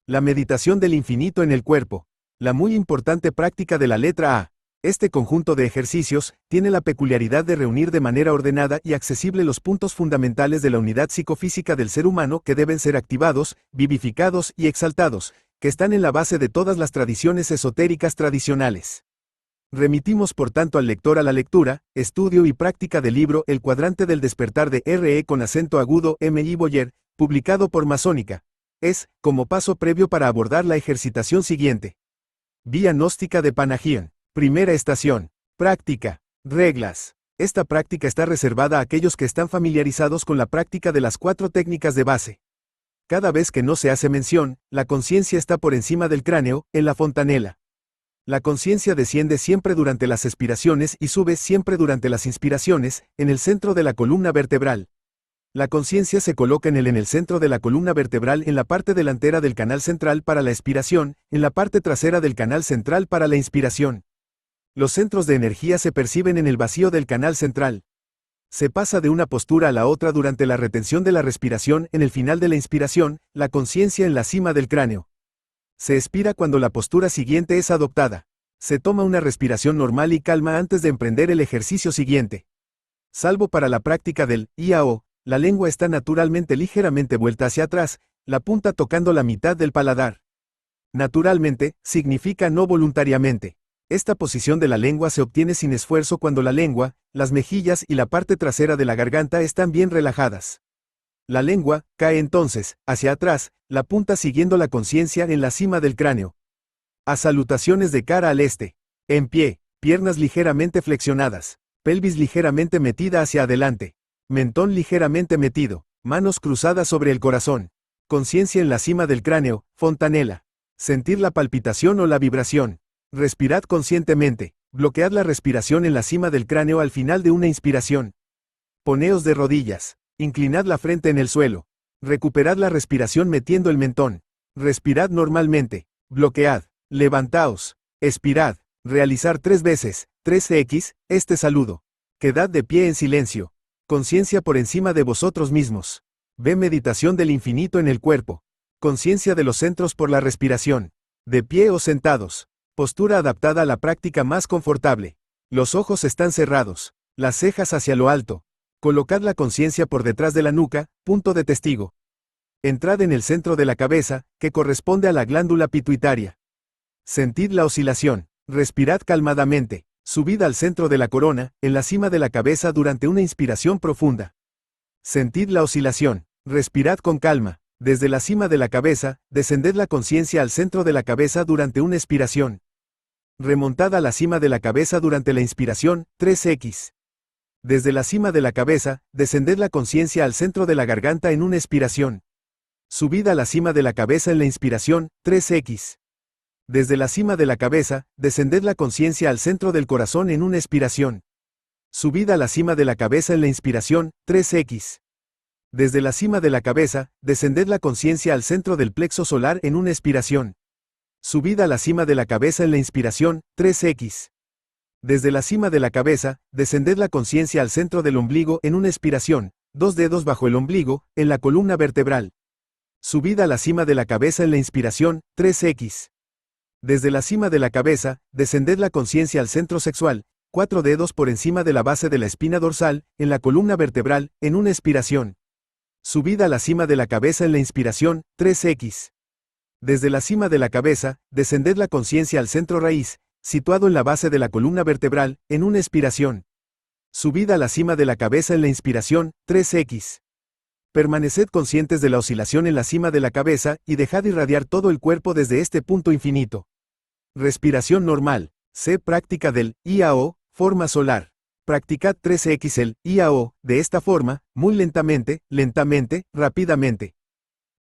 la meditación del infinito en el cuerpo, la muy importante práctica de la letra A. Este conjunto de ejercicios tiene la peculiaridad de reunir de manera ordenada y accesible los puntos fundamentales de la unidad psicofísica del ser humano que deben ser activados, vivificados y exaltados, que están en la base de todas las tradiciones esotéricas tradicionales. Remitimos por tanto al lector a la lectura, estudio y práctica del libro El cuadrante del despertar de R.E. con acento agudo M.I. Boyer, publicado por Masónica. Es, como paso previo para abordar la ejercitación siguiente. Vía gnóstica de Panagion. Primera estación. Práctica. Reglas. Esta práctica está reservada a aquellos que están familiarizados con la práctica de las 4 técnicas de base. Cada vez que no se hace mención, la conciencia está por encima del cráneo, en la fontanela. La conciencia desciende siempre durante las expiraciones y sube siempre durante las inspiraciones, en el centro de la columna vertebral. La conciencia se coloca en el centro de la columna vertebral en la parte delantera del canal central para la expiración, en la parte trasera del canal central para la inspiración. Los centros de energía se perciben en el vacío del canal central. Se pasa de una postura a la otra durante la retención de la respiración. En el final de la inspiración, la conciencia en la cima del cráneo. Se expira cuando la postura siguiente es adoptada. Se toma una respiración normal y calma antes de emprender el ejercicio siguiente. Salvo para la práctica del IAO, la lengua está naturalmente ligeramente vuelta hacia atrás, la punta tocando la mitad del paladar. Naturalmente, significa no voluntariamente. Esta posición de la lengua se obtiene sin esfuerzo cuando la lengua, las mejillas y la parte trasera de la garganta están bien relajadas. La lengua cae entonces, hacia atrás, la punta siguiendo la conciencia en la cima del cráneo. A salutaciones de cara al este. En pie, piernas ligeramente flexionadas, pelvis ligeramente metida hacia adelante, mentón ligeramente metido, manos cruzadas sobre el corazón. Conciencia en la cima del cráneo, fontanela. Sentir la palpitación o la vibración. Respirad conscientemente. Bloquead la respiración en la cima del cráneo al final de una inspiración. Poneos de rodillas. Inclinad la frente en el suelo. Recuperad la respiración metiendo el mentón. Respirad normalmente. Bloquead. Levantaos. Expirad. Realizar 3 veces. 3x, este saludo. Quedad de pie en silencio. Conciencia por encima de vosotros mismos. Ve meditación del infinito en el cuerpo. Conciencia de los centros por la respiración. De pie o sentados. Postura adaptada a la práctica más confortable. Los ojos están cerrados. Las cejas hacia lo alto. Colocad la conciencia por detrás de la nuca, punto de testigo. Entrad en el centro de la cabeza, que corresponde a la glándula pituitaria. Sentid la oscilación. Respirad calmadamente. Subid al centro de la corona, en la cima de la cabeza durante una inspiración profunda. Sentid la oscilación. Respirad con calma. Desde la cima de la cabeza, descended la conciencia al centro de la cabeza durante una expiración. Remontad a la cima de la cabeza durante la inspiración, 3x. Desde la cima de la cabeza, descended la conciencia al centro de la garganta en una expiración. Subid a la cima de la cabeza en la inspiración, 3x. Desde la cima de la cabeza, descended la conciencia al centro del corazón en una expiración. Subid a la cima de la cabeza en la inspiración, 3x. Desde la cima de la cabeza, descended la conciencia al centro del plexo solar en una expiración. Subid a la cima de la cabeza en la inspiración, 3x. Desde la cima de la cabeza, descended la conciencia al centro del ombligo en una expiración, 2 dedos bajo el ombligo, en la columna vertebral. Subid a la cima de la cabeza en la inspiración, 3x. Desde la cima de la cabeza, descended la conciencia al centro sexual, 4 dedos por encima de la base de la espina dorsal, en la columna vertebral, en una expiración. Subid a la cima de la cabeza en la inspiración, 3x. Desde la cima de la cabeza, descended la conciencia al centro raíz, situado en la base de la columna vertebral, en una expiración. Subid a la cima de la cabeza en la inspiración, 3x. Permaneced conscientes de la oscilación en la cima de la cabeza y dejad irradiar todo el cuerpo desde este punto infinito. Respiración normal. C. Práctica del IAO, forma solar. Practicad 3x el IAO, de esta forma, muy lentamente, rápidamente.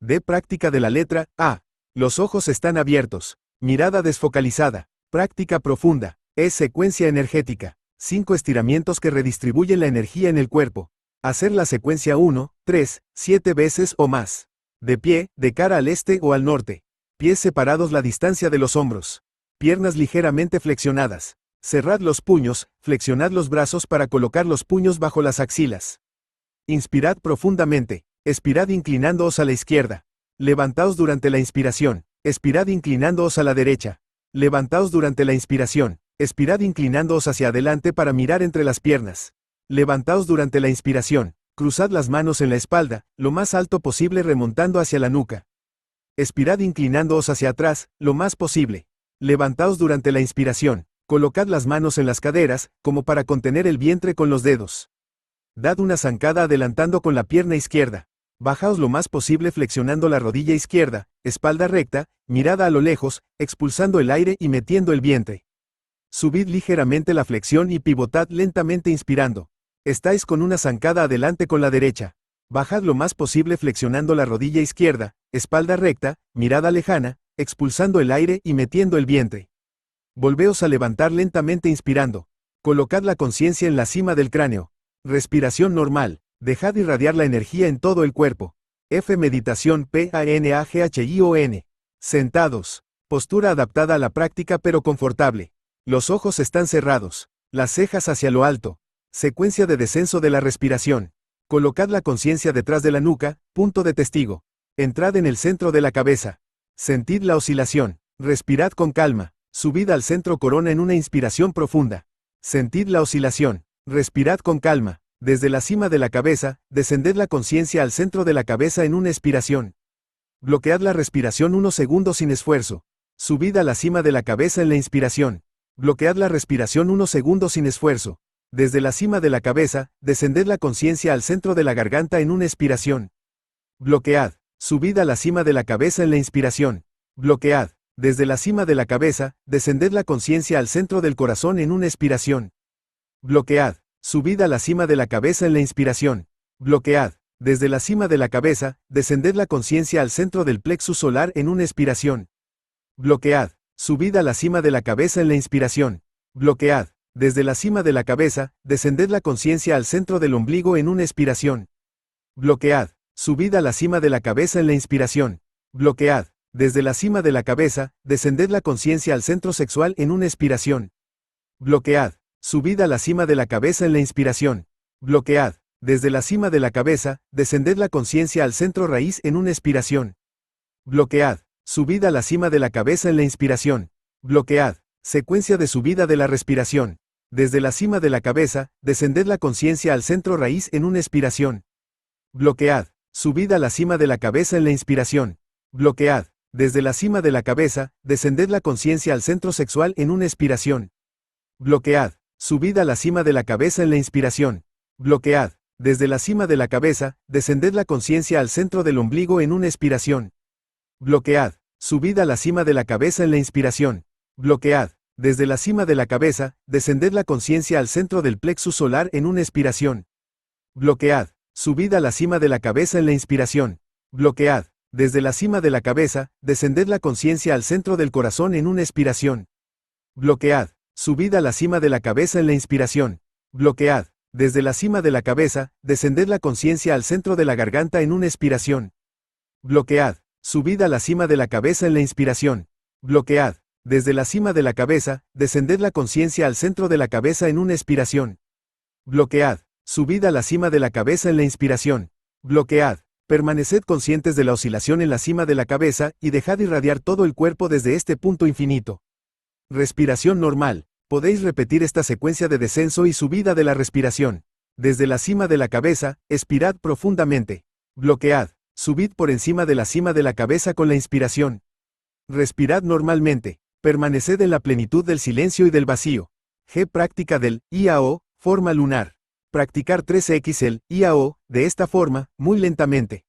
D. Práctica de la letra A. Los ojos están abiertos. Mirada desfocalizada. Práctica profunda. E. Secuencia energética. 5 estiramientos que redistribuyen la energía en el cuerpo. Hacer la secuencia 1, 3, 7 veces o más. De pie, de cara al este o al norte. Pies separados la distancia de los hombros. Piernas ligeramente flexionadas. Cerrad los puños, flexionad los brazos para colocar los puños bajo las axilas. Inspirad profundamente. Expirad inclinándoos a la izquierda. Levantaos durante la inspiración. Expirad inclinándoos a la derecha. Levantaos durante la inspiración. Expirad inclinándoos hacia adelante para mirar entre las piernas. Levantaos durante la inspiración. Cruzad las manos en la espalda, lo más alto posible remontando hacia la nuca. Expirad inclinándoos hacia atrás, lo más posible. Levantaos durante la inspiración. Colocad las manos en las caderas, como para contener el vientre con los dedos. Dad una zancada adelantando con la pierna izquierda. Bajaos lo más posible flexionando la rodilla izquierda, espalda recta, mirada a lo lejos, expulsando el aire y metiendo el vientre. Subid ligeramente la flexión y pivotad lentamente inspirando. Estáis con una zancada adelante con la derecha. Bajad lo más posible flexionando la rodilla izquierda, espalda recta, mirada lejana, expulsando el aire y metiendo el vientre. Volveos a levantar lentamente inspirando. Colocad la conciencia en la cima del cráneo. Respiración normal. Dejad irradiar la energía en todo el cuerpo. F meditación PANAGHION. Sentados. Postura adaptada a la práctica pero confortable. Los ojos están cerrados. Las cejas hacia lo alto. Secuencia de descenso de la respiración. Colocad la conciencia detrás de la nuca, punto de testigo. Entrad en el centro de la cabeza. Sentid la oscilación. Respirad con calma. Subid al centro corona en una inspiración profunda. Sentid la oscilación. Respirad con calma. Desde la cima de la cabeza, descended la conciencia al centro de la cabeza en una expiración. Bloquead la respiración unos segundos sin esfuerzo. Subid a la cima de la cabeza en la inspiración. Bloquead la respiración unos segundos sin esfuerzo. Desde la cima de la cabeza, descended la conciencia al centro de la garganta en una expiración. Bloquead. Subid a la cima de la cabeza en la inspiración. Bloquead. Desde la cima de la cabeza, descended la conciencia al centro del corazón en una expiración. Bloquead. Subid a la cima de la cabeza en la inspiración. Bloquead. Desde la cima de la cabeza, descended la conciencia al centro del plexus solar en una expiración. Bloquead. Subid a la cima de la cabeza en la inspiración. Bloquead. Desde la cima de la cabeza, descended la conciencia al centro del ombligo en una expiración. Bloquead. Subid a la cima de la cabeza en la inspiración. Bloquead. Desde la cima de la cabeza, descended la conciencia al centro sexual en una expiración. Bloquead. Subid a la cima de la cabeza en la inspiración. Bloquead. Desde la cima de la cabeza, descended la conciencia al centro raíz en una expiración. Bloquead. Subid a la cima de la cabeza en la inspiración. Bloquead. Secuencia de subida de la respiración. Desde la cima de la cabeza, descended la conciencia al centro raíz en una expiración. Bloquead. Subid a la cima de la cabeza en la inspiración. Bloquead. Desde la cima de la cabeza, descended la conciencia al centro sexual en una expiración. Bloquead. Subid a la cima de la cabeza en la inspiración. Bloquead. Desde la cima de la cabeza, descended la conciencia al centro del ombligo en una expiración. Bloquead. Subid a la cima de la cabeza en la inspiración. Bloquead. Desde la cima de la cabeza, descended la conciencia al centro del plexus solar en una expiración. Bloquead. Subid a la cima de la cabeza en la inspiración. Bloquead. Desde la cima de la cabeza, descended la conciencia al centro del corazón en una expiración. Bloquead. Subid a la cima de la cabeza en la inspiración. Bloquead. Desde la cima de la cabeza, descended la conciencia al centro de la garganta en una expiración. Bloquead. Subid a la cima de la cabeza en la inspiración. Bloquead. Desde la cima de la cabeza, descended la conciencia al centro de la cabeza en una expiración. Bloquead. Subid a la cima de la cabeza en la inspiración. Bloquead. Permaneced conscientes de la oscilación en la cima de la cabeza y dejad irradiar todo el cuerpo desde este punto infinito. Respiración normal. Podéis repetir esta secuencia de descenso y subida de la respiración. Desde la cima de la cabeza, expirad profundamente. Bloquead. Subid por encima de la cima de la cabeza con la inspiración. Respirad normalmente. Permaneced en la plenitud del silencio y del vacío. G. Práctica del IAO, forma lunar. Practicar 3x el IAO, de esta forma, muy lentamente.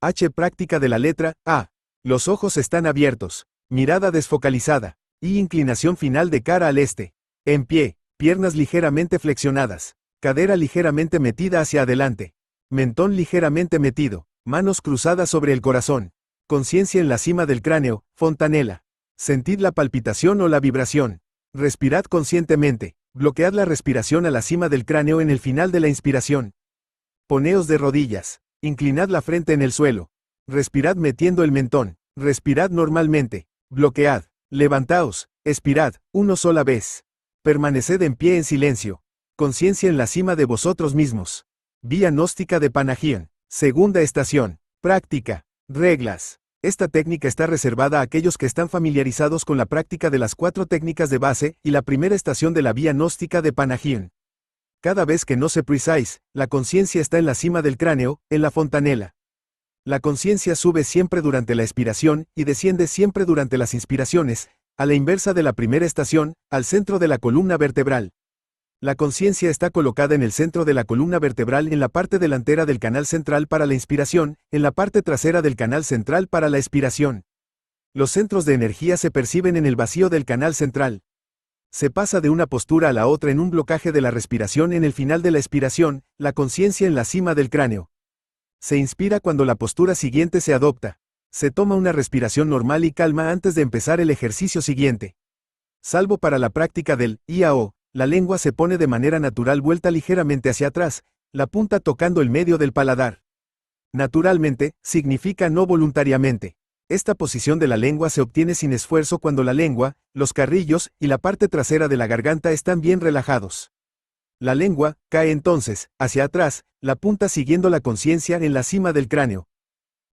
H. Práctica de la letra A. Los ojos están abiertos. Mirada desfocalizada. Y inclinación final de cara al este. En pie, piernas ligeramente flexionadas. Cadera ligeramente metida hacia adelante. Mentón ligeramente metido. Manos cruzadas sobre el corazón. Conciencia en la cima del cráneo, fontanela. Sentid la palpitación o la vibración. Respirad conscientemente. Bloquead la respiración a la cima del cráneo en el final de la inspiración. Poneos de rodillas. Inclinad la frente en el suelo. Respirad metiendo el mentón. Respirad normalmente. Bloquead. Levantaos. Expirad, una sola vez. Permaneced en pie en silencio. Conciencia en la cima de vosotros mismos. Vía gnóstica de Panagion. Segunda estación. Práctica. Reglas. Esta técnica está reservada a aquellos que están familiarizados con la práctica de las 4 técnicas de base y la primera estación de la vía gnóstica de Panagion. Cada vez que no se precise, la conciencia está en la cima del cráneo, en la fontanela. La conciencia sube siempre durante la expiración y desciende siempre durante las inspiraciones, a la inversa de la primera estación, al centro de la columna vertebral. La conciencia está colocada en el centro de la columna vertebral en la parte delantera del canal central para la inspiración, en la parte trasera del canal central para la expiración. Los centros de energía se perciben en el vacío del canal central. Se pasa de una postura a la otra en un blocaje de la respiración en el final de la expiración, la conciencia en la cima del cráneo. Se inspira cuando la postura siguiente se adopta. Se toma una respiración normal y calma antes de empezar el ejercicio siguiente. Salvo para la práctica del IAO, la lengua se pone de manera natural vuelta ligeramente hacia atrás, la punta tocando el medio del paladar. Naturalmente, significa no voluntariamente. Esta posición de la lengua se obtiene sin esfuerzo cuando la lengua, los carrillos y la parte trasera de la garganta están bien relajados. La lengua cae entonces hacia atrás, la punta siguiendo la conciencia en la cima del cráneo.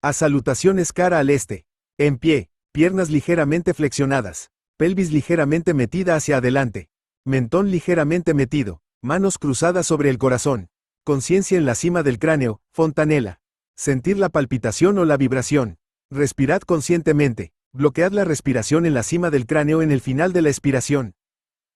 A salutaciones cara al este. En pie, piernas ligeramente flexionadas, pelvis ligeramente metida hacia adelante, mentón ligeramente metido, manos cruzadas sobre el corazón. Conciencia en la cima del cráneo, fontanela. Sentir la palpitación o la vibración. Respirad conscientemente. Bloquead la respiración en la cima del cráneo en el final de la expiración.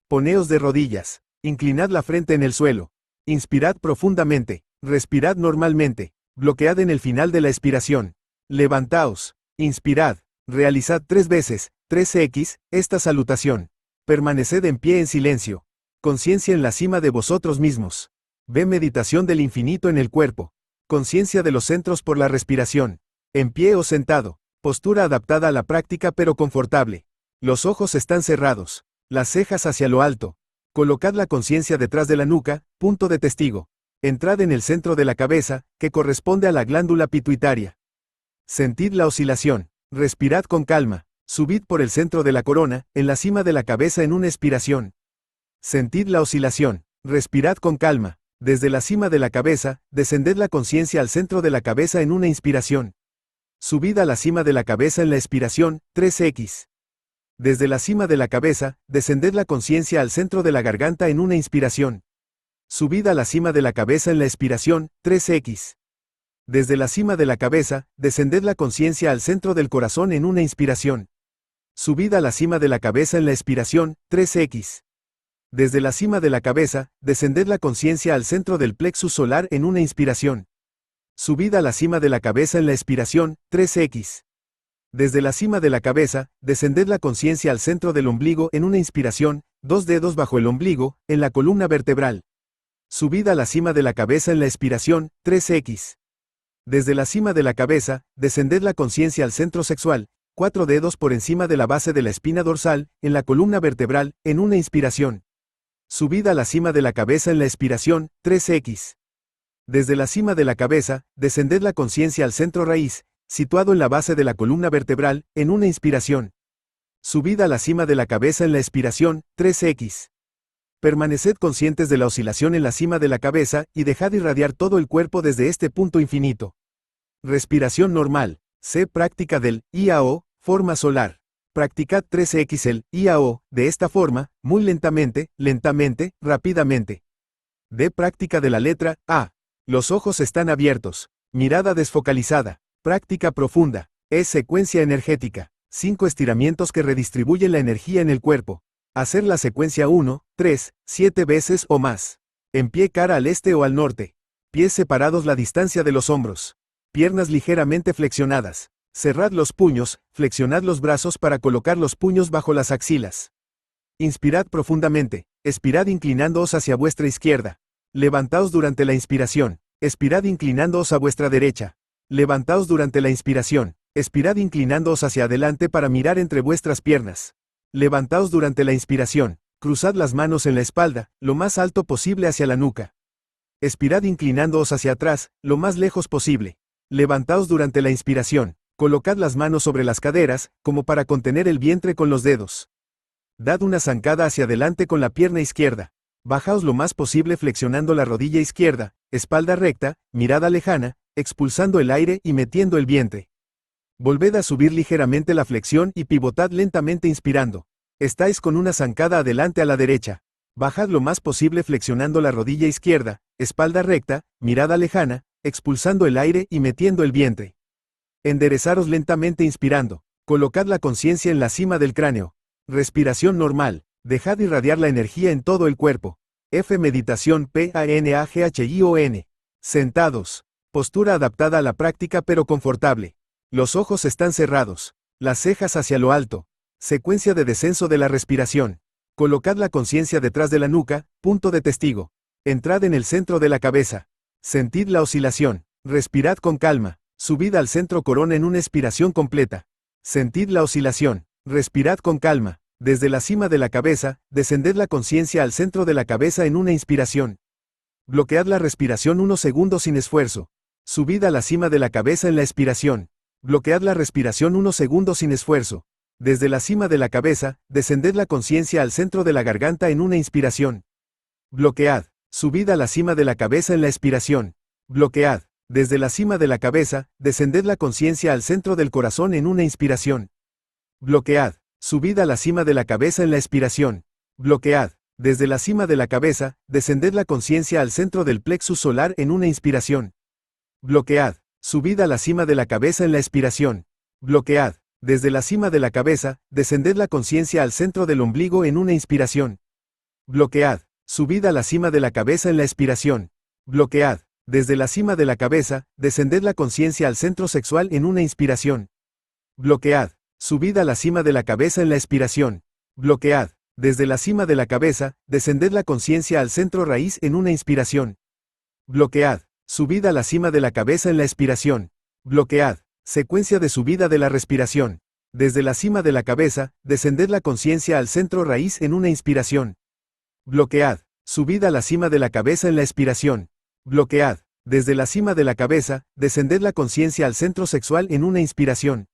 Poneos de rodillas. Inclinad la frente en el suelo. Inspirad profundamente. Respirad normalmente. Bloquead en el final de la expiración. Levantaos. Inspirad. Realizad 3 veces, 3x, esta salutación. Permaneced en pie en silencio. Conciencia en la cima de vosotros mismos. Ve meditación del infinito en el cuerpo. Conciencia de los centros por la respiración. En pie o sentado. Postura adaptada a la práctica pero confortable. Los ojos están cerrados. Las cejas hacia lo alto. Colocad la conciencia detrás de la nuca, punto de testigo. Entrad en el centro de la cabeza, que corresponde a la glándula pituitaria. Sentid la oscilación. Respirad con calma. Subid por el centro de la corona, en la cima de la cabeza en una expiración. Sentid la oscilación. Respirad con calma. Desde la cima de la cabeza, descended la conciencia al centro de la cabeza en una inspiración. Subid a la cima de la cabeza en la expiración, 3x. Desde la cima de la cabeza, descended la conciencia al centro de la garganta en una inspiración. Subid a la cima de la cabeza en la expiración, 3x. Desde la cima de la cabeza, descended la conciencia al centro del corazón en una inspiración. Subid a la cima de la cabeza en la expiración, 3x. Desde la cima de la cabeza, descended la conciencia al centro del plexus solar en una inspiración. Subid a la cima de la cabeza en la expiración, 3x. Desde la cima de la cabeza, descended la conciencia al centro del ombligo en una inspiración, 2 dedos bajo el ombligo, en la columna vertebral. Subid a la cima de la cabeza en la expiración, 3x. Desde la cima de la cabeza, descended la conciencia al centro sexual, 4 dedos por encima de la base de la espina dorsal, en la columna vertebral, en una inspiración. Subid a la cima de la cabeza en la expiración, 3x. Desde la cima de la cabeza, descended la conciencia al centro raíz, situado en la base de la columna vertebral, en una inspiración. Subid a la cima de la cabeza en la expiración, 3x. Permaneced conscientes de la oscilación en la cima de la cabeza y dejad irradiar todo el cuerpo desde este punto infinito. Respiración normal. C. Práctica del IAO, forma solar. Practicad 3x el IAO, de esta forma, muy lentamente, rápidamente. D. Práctica de la letra A. Los ojos están abiertos. Mirada desfocalizada. Práctica profunda. Es secuencia energética. 5 estiramientos que redistribuyen la energía en el cuerpo. Hacer la secuencia 1, 3, 7 veces o más. En pie cara al este o al norte. Pies separados la distancia de los hombros. Piernas ligeramente flexionadas. Cerrad los puños, flexionad los brazos para colocar los puños bajo las axilas. Inspirad profundamente. Expirad inclinándoos hacia vuestra izquierda. Levantaos durante la inspiración. Expirad inclinándoos a vuestra derecha. Levantaos durante la inspiración. Expirad inclinándoos hacia adelante para mirar entre vuestras piernas. Levantaos durante la inspiración. Cruzad las manos en la espalda, lo más alto posible hacia la nuca. Expirad inclinándoos hacia atrás, lo más lejos posible. Levantaos durante la inspiración. Colocad las manos sobre las caderas, como para contener el vientre con los dedos. Dad una zancada hacia adelante con la pierna izquierda. Bajaos lo más posible flexionando la rodilla izquierda, espalda recta, mirada lejana, expulsando el aire y metiendo el vientre. Volved a subir ligeramente la flexión y pivotad lentamente inspirando. Estáis con una zancada adelante a la derecha. Bajad lo más posible flexionando la rodilla izquierda, espalda recta, mirada lejana, expulsando el aire y metiendo el vientre. Enderezaros lentamente inspirando. Colocad la conciencia en la cima del cráneo. Respiración normal. Dejad irradiar la energía en todo el cuerpo. F. Meditación PANAGHION. Sentados. Postura adaptada a la práctica pero confortable. Los ojos están cerrados. Las cejas hacia lo alto. Secuencia de descenso de la respiración. Colocad la conciencia detrás de la nuca, punto de testigo. Entrad en el centro de la cabeza. Sentid la oscilación. Respirad con calma. Subid al centro corona en una expiración completa. Sentid la oscilación. Respirad con calma. Desde la cima de la cabeza, descended la conciencia al centro de la cabeza en una inspiración. Bloquead la respiración unos segundos sin esfuerzo. Subid a la cima de la cabeza en la expiración. Bloquead la respiración unos segundos sin esfuerzo. Desde la cima de la cabeza, descended la conciencia al centro de la garganta en una inspiración. Bloquead. Subid a la cima de la cabeza en la expiración. Bloquead. Desde la cima de la cabeza, descended la conciencia al centro del corazón en una inspiración. Bloquead. Subid a la cima de la cabeza en la expiración. Bloquead. Desde la cima de la cabeza, descended la conciencia al centro del plexus solar en una inspiración. Bloquead. Subid a la cima de la cabeza en la expiración. Bloquead. Desde la cima de la cabeza, descended la conciencia al centro del ombligo en una inspiración. Bloquead. Subid a la cima de la cabeza en la expiración. Bloquead. Desde la cima de la cabeza, descended la conciencia al centro sexual en una inspiración. Bloquead. Subid a la cima de la cabeza en la expiración. Bloquead. Desde la cima de la cabeza, descended la conciencia al centro raíz en una inspiración. Bloquead. Subid a la cima de la cabeza en la expiración. Bloquead. Secuencia de subida de la respiración. Desde la cima de la cabeza, descended la conciencia al centro raíz en una inspiración. Bloquead. Subid a la cima de la cabeza en la expiración. Bloquead. Desde la cima de la cabeza, descended la conciencia al centro sexual en una inspiración.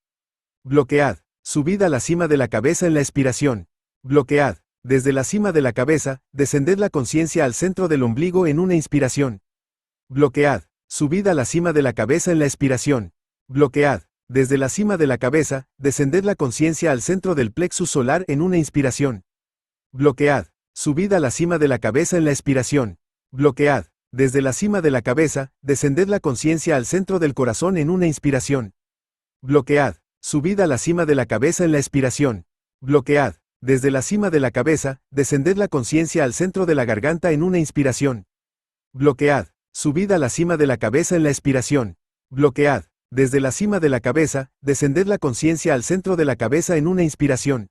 Bloquead. Subid a la cima de la cabeza en la expiración. Bloquead. Desde la cima de la cabeza, descended la conciencia al centro del ombligo en una inspiración. Bloquead. Subid a la cima de la cabeza en la expiración. Bloquead. Desde la cima de la cabeza, descended la conciencia al centro del plexus solar en una inspiración. Bloquead. Subid a la cima de la cabeza en la expiración. Bloquead. Desde la cima de la cabeza, descended la conciencia al centro del corazón en una inspiración. Bloquead. Subid a la cima de la cabeza en la expiración. Bloquead. Desde la cima de la cabeza, descended la conciencia al centro de la garganta en una inspiración. Bloquead. Subid a la cima de la cabeza en la expiración. Bloquead. Desde la cima de la cabeza, descended la conciencia al centro de la cabeza en una inspiración.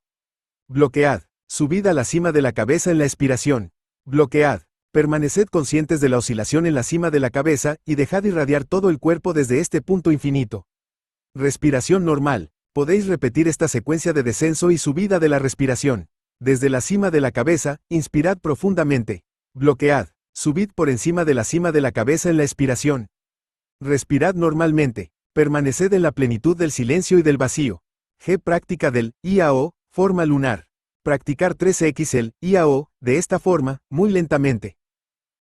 Bloquead. Subid a la cima de la cabeza en la expiración. Bloquead. Permaneced conscientes de la oscilación en la cima de la cabeza y dejad irradiar todo el cuerpo desde este punto infinito. Respiración normal. Podéis repetir esta secuencia de descenso y subida de la respiración. Desde la cima de la cabeza, inspirad profundamente. Bloquead. Subid por encima de la cima de la cabeza en la expiración. Respirad normalmente. Permaneced en la plenitud del silencio y del vacío. G. Práctica del IAO, forma lunar. Practicar 3x el IAO, de esta forma, muy lentamente.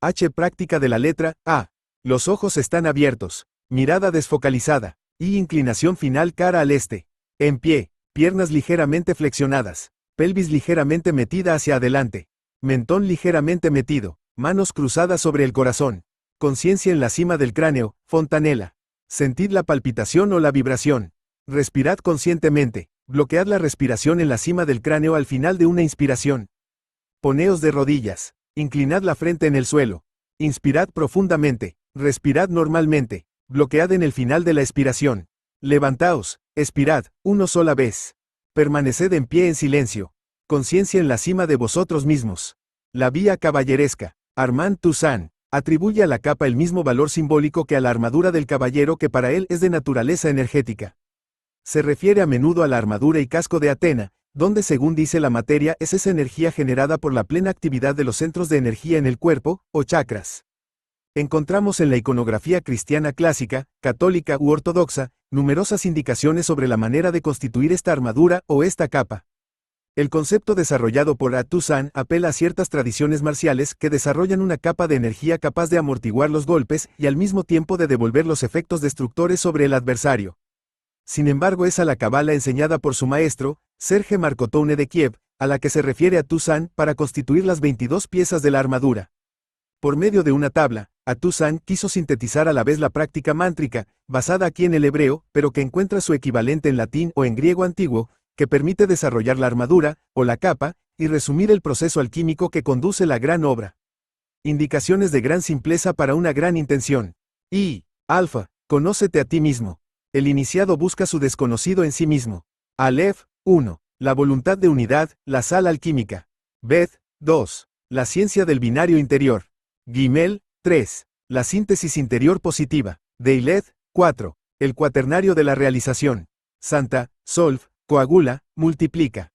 H. Práctica de la letra A. Los ojos están abiertos. Mirada desfocalizada. Y inclinación final cara al este. En pie. Piernas ligeramente flexionadas. Pelvis ligeramente metida hacia adelante. Mentón ligeramente metido. Manos cruzadas sobre el corazón. Conciencia en la cima del cráneo, fontanela. Sentid la palpitación o la vibración. Respirad conscientemente. Bloquead la respiración en la cima del cráneo al final de una inspiración. Poneos de rodillas. Inclinad la frente en el suelo. Inspirad profundamente. Respirad normalmente. Bloquead en el final de la expiración. Levantaos. Expirad, una sola vez. Permaneced en pie en silencio. Conciencia en la cima de vosotros mismos. La vía caballeresca. Armand Toussaint. Atribuye a la capa el mismo valor simbólico que a la armadura del caballero, que para él es de naturaleza energética. Se refiere a menudo a la armadura y casco de Atena, donde según dice la materia es esa energía generada por la plena actividad de los centros de energía en el cuerpo, o chakras. Encontramos en la iconografía cristiana clásica, católica u ortodoxa, numerosas indicaciones sobre la manera de constituir esta armadura o esta capa. El concepto desarrollado por Toussaint apela a ciertas tradiciones marciales que desarrollan una capa de energía capaz de amortiguar los golpes y al mismo tiempo de devolver los efectos destructores sobre el adversario. Sin embargo, es a la cábala enseñada por su maestro, Serge Marcotone de Kiev, a la que se refiere Toussaint para constituir las 22 piezas de la armadura. Por medio de una tabla, Toussaint quiso sintetizar a la vez la práctica mántrica, basada aquí en el hebreo, pero que encuentra su equivalente en latín o en griego antiguo, que permite desarrollar la armadura, o la capa, y resumir el proceso alquímico que conduce la gran obra. Indicaciones de gran simpleza para una gran intención. I. Alfa. Conócete a ti mismo. El iniciado busca su desconocido en sí mismo. Aleph. 1. La voluntad de unidad, la sal alquímica. Bet, 2. La ciencia del binario interior. Gimel, 3. La síntesis interior positiva. Deilet, 4. El cuaternario de la realización. Santa, Solf, coagula, multiplica.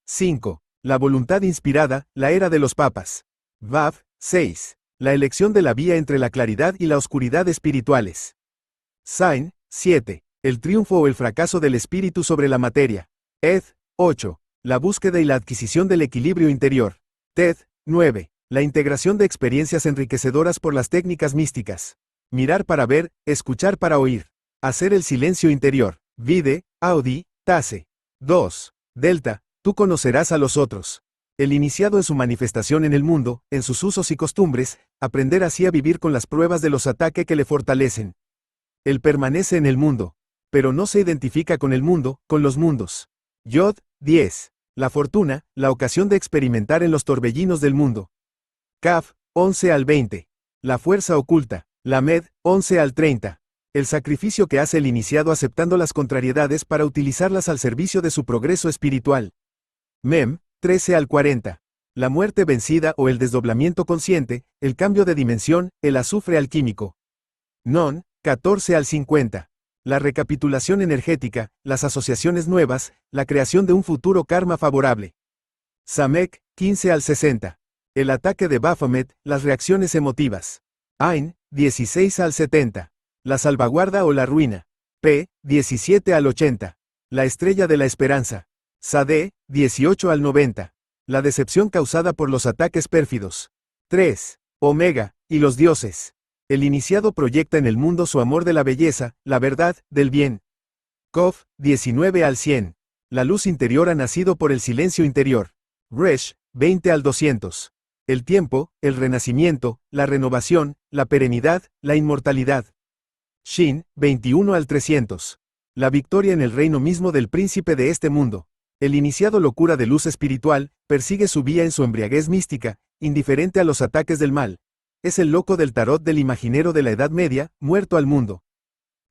5. La voluntad inspirada, la era de los papas. Vav, 6. La elección de la vía entre la claridad y la oscuridad espirituales. Zain, 7. El triunfo o el fracaso del espíritu sobre la materia. Ed, 8. La búsqueda y la adquisición del equilibrio interior. Ted, 9. La integración de experiencias enriquecedoras por las técnicas místicas. Mirar para ver, escuchar para oír. Hacer el silencio interior. Vide, Audi, Tase. 2. Delta, tú conocerás a los otros. El iniciado en su manifestación en el mundo, en sus usos y costumbres, aprender así a vivir con las pruebas de los ataques que le fortalecen. Él permanece en el mundo, pero no se identifica con el mundo, con los mundos. Yod, 10. La fortuna, la ocasión de experimentar en los torbellinos del mundo. Kaf, 11 al 20. La fuerza oculta. Lamed, 11 al 30. El sacrificio que hace el iniciado aceptando las contrariedades para utilizarlas al servicio de su progreso espiritual. Mem, 13 al 40. La muerte vencida o el desdoblamiento consciente, el cambio de dimensión, el azufre alquímico. Non, 14 al 50. La recapitulación energética, las asociaciones nuevas, la creación de un futuro karma favorable. Samek, 15 al 60. El ataque de Baphomet, las reacciones emotivas. Ain, 16 al 70. La salvaguarda o la ruina. P, 17 al 80. La estrella de la esperanza. Sade, 18 al 90. La decepción causada por los ataques pérfidos. 3. Omega, y los dioses. El iniciado proyecta en el mundo su amor de la belleza, la verdad, del bien. Kof, 19 al 100. La luz interior ha nacido por el silencio interior. Resh, 20 al 200. El tiempo, el renacimiento, la renovación, la perenidad, la inmortalidad. Shin, 21 al 300. La victoria en el reino mismo del príncipe de este mundo. El iniciado locura de luz espiritual, persigue su vía en su embriaguez mística, indiferente a los ataques del mal. Es el loco del tarot del imaginero de la Edad Media, muerto al mundo.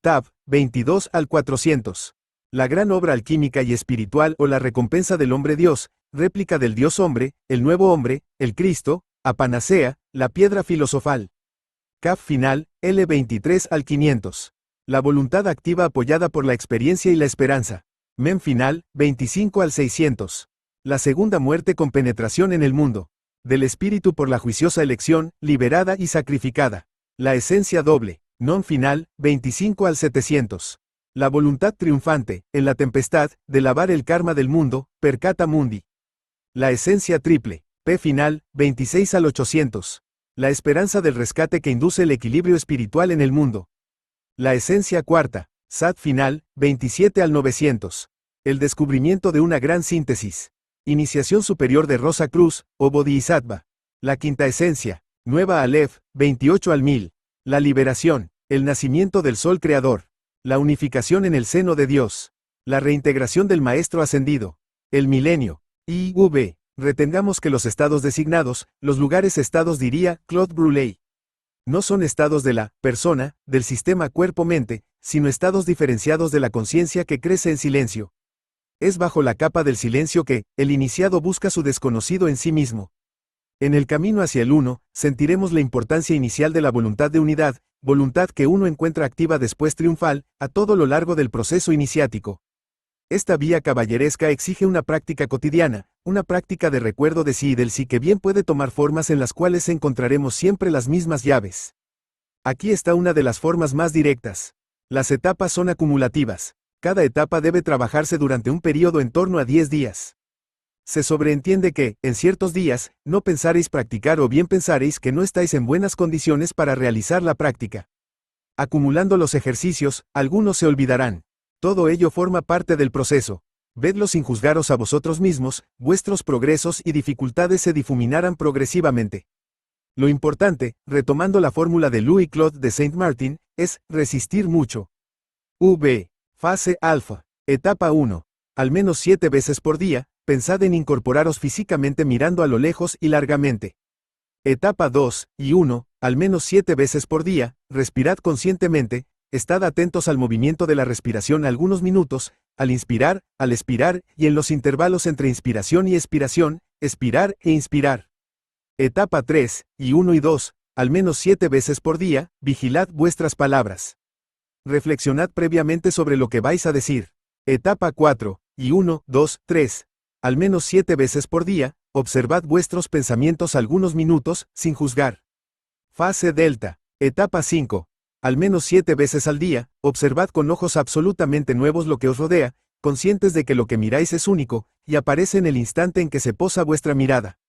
Tab, 22 al 400. La gran obra alquímica y espiritual o la recompensa del hombre Dios, réplica del Dios hombre, el nuevo hombre, el Cristo, Apanacea, la piedra filosofal. Kaf final, L 23 al 500. La voluntad activa apoyada por la experiencia y la esperanza. Mem final, 25 al 600. La segunda muerte con penetración en el mundo. Del espíritu por la juiciosa elección, liberada y sacrificada. La esencia doble. Non final, 25 al 700. La voluntad triunfante, en la tempestad, de lavar el karma del mundo, percata mundi. La esencia triple. P final, 26 al 800. La esperanza del rescate que induce el equilibrio espiritual en el mundo. La esencia cuarta. Sat final, 27 al 900. El descubrimiento de una gran síntesis. Iniciación superior de Rosa Cruz, o Bodhisattva. La quinta esencia. Nueva Aleph, 28 al 1000. La liberación. El nacimiento del Sol Creador. La unificación en el seno de Dios. La reintegración del Maestro Ascendido. El milenio. IV. Retengamos que los estados designados, los lugares estados diría Claude Bruley. No son estados de la persona, del sistema cuerpo-mente, sino estados diferenciados de la conciencia que crece en silencio. Es bajo la capa del silencio que, el iniciado busca su desconocido en sí mismo. En el camino hacia el uno, sentiremos la importancia inicial de la voluntad de unidad, voluntad que uno encuentra activa después triunfal, a todo lo largo del proceso iniciático. Esta vía caballeresca exige una práctica cotidiana, una práctica de recuerdo de sí y del sí que bien puede tomar formas en las cuales encontraremos siempre las mismas llaves. Aquí está una de las formas más directas. Las etapas son acumulativas. Cada etapa debe trabajarse durante un periodo en torno a 10 días. Se sobreentiende que, en ciertos días, no pensaréis practicar o bien pensaréis que no estáis en buenas condiciones para realizar la práctica. Acumulando los ejercicios, algunos se olvidarán. Todo ello forma parte del proceso. Vedlo sin juzgaros a vosotros mismos, vuestros progresos y dificultades se difuminarán progresivamente. Lo importante, retomando la fórmula de Louis Claude de Saint Martin, es resistir mucho. V. Fase alfa. Etapa 1. Al menos 7 veces por día, pensad en incorporaros físicamente mirando a lo lejos y largamente. Etapa 2 y 1. Al menos 7 veces por día, respirad conscientemente, estad atentos al movimiento de la respiración algunos minutos, al inspirar, al expirar y en los intervalos entre inspiración y expiración, expirar e inspirar. Etapa 3, y 1 y 2, al menos 7 veces por día, vigilad vuestras palabras. Reflexionad previamente sobre lo que vais a decir. Etapa 4, y 1, 2, 3, al menos 7 veces por día, observad vuestros pensamientos algunos minutos, sin juzgar. Fase Delta. Etapa 5. Al menos 7 veces al día, observad con ojos absolutamente nuevos lo que os rodea, conscientes de que lo que miráis es único, y aparece en el instante en que se posa vuestra mirada.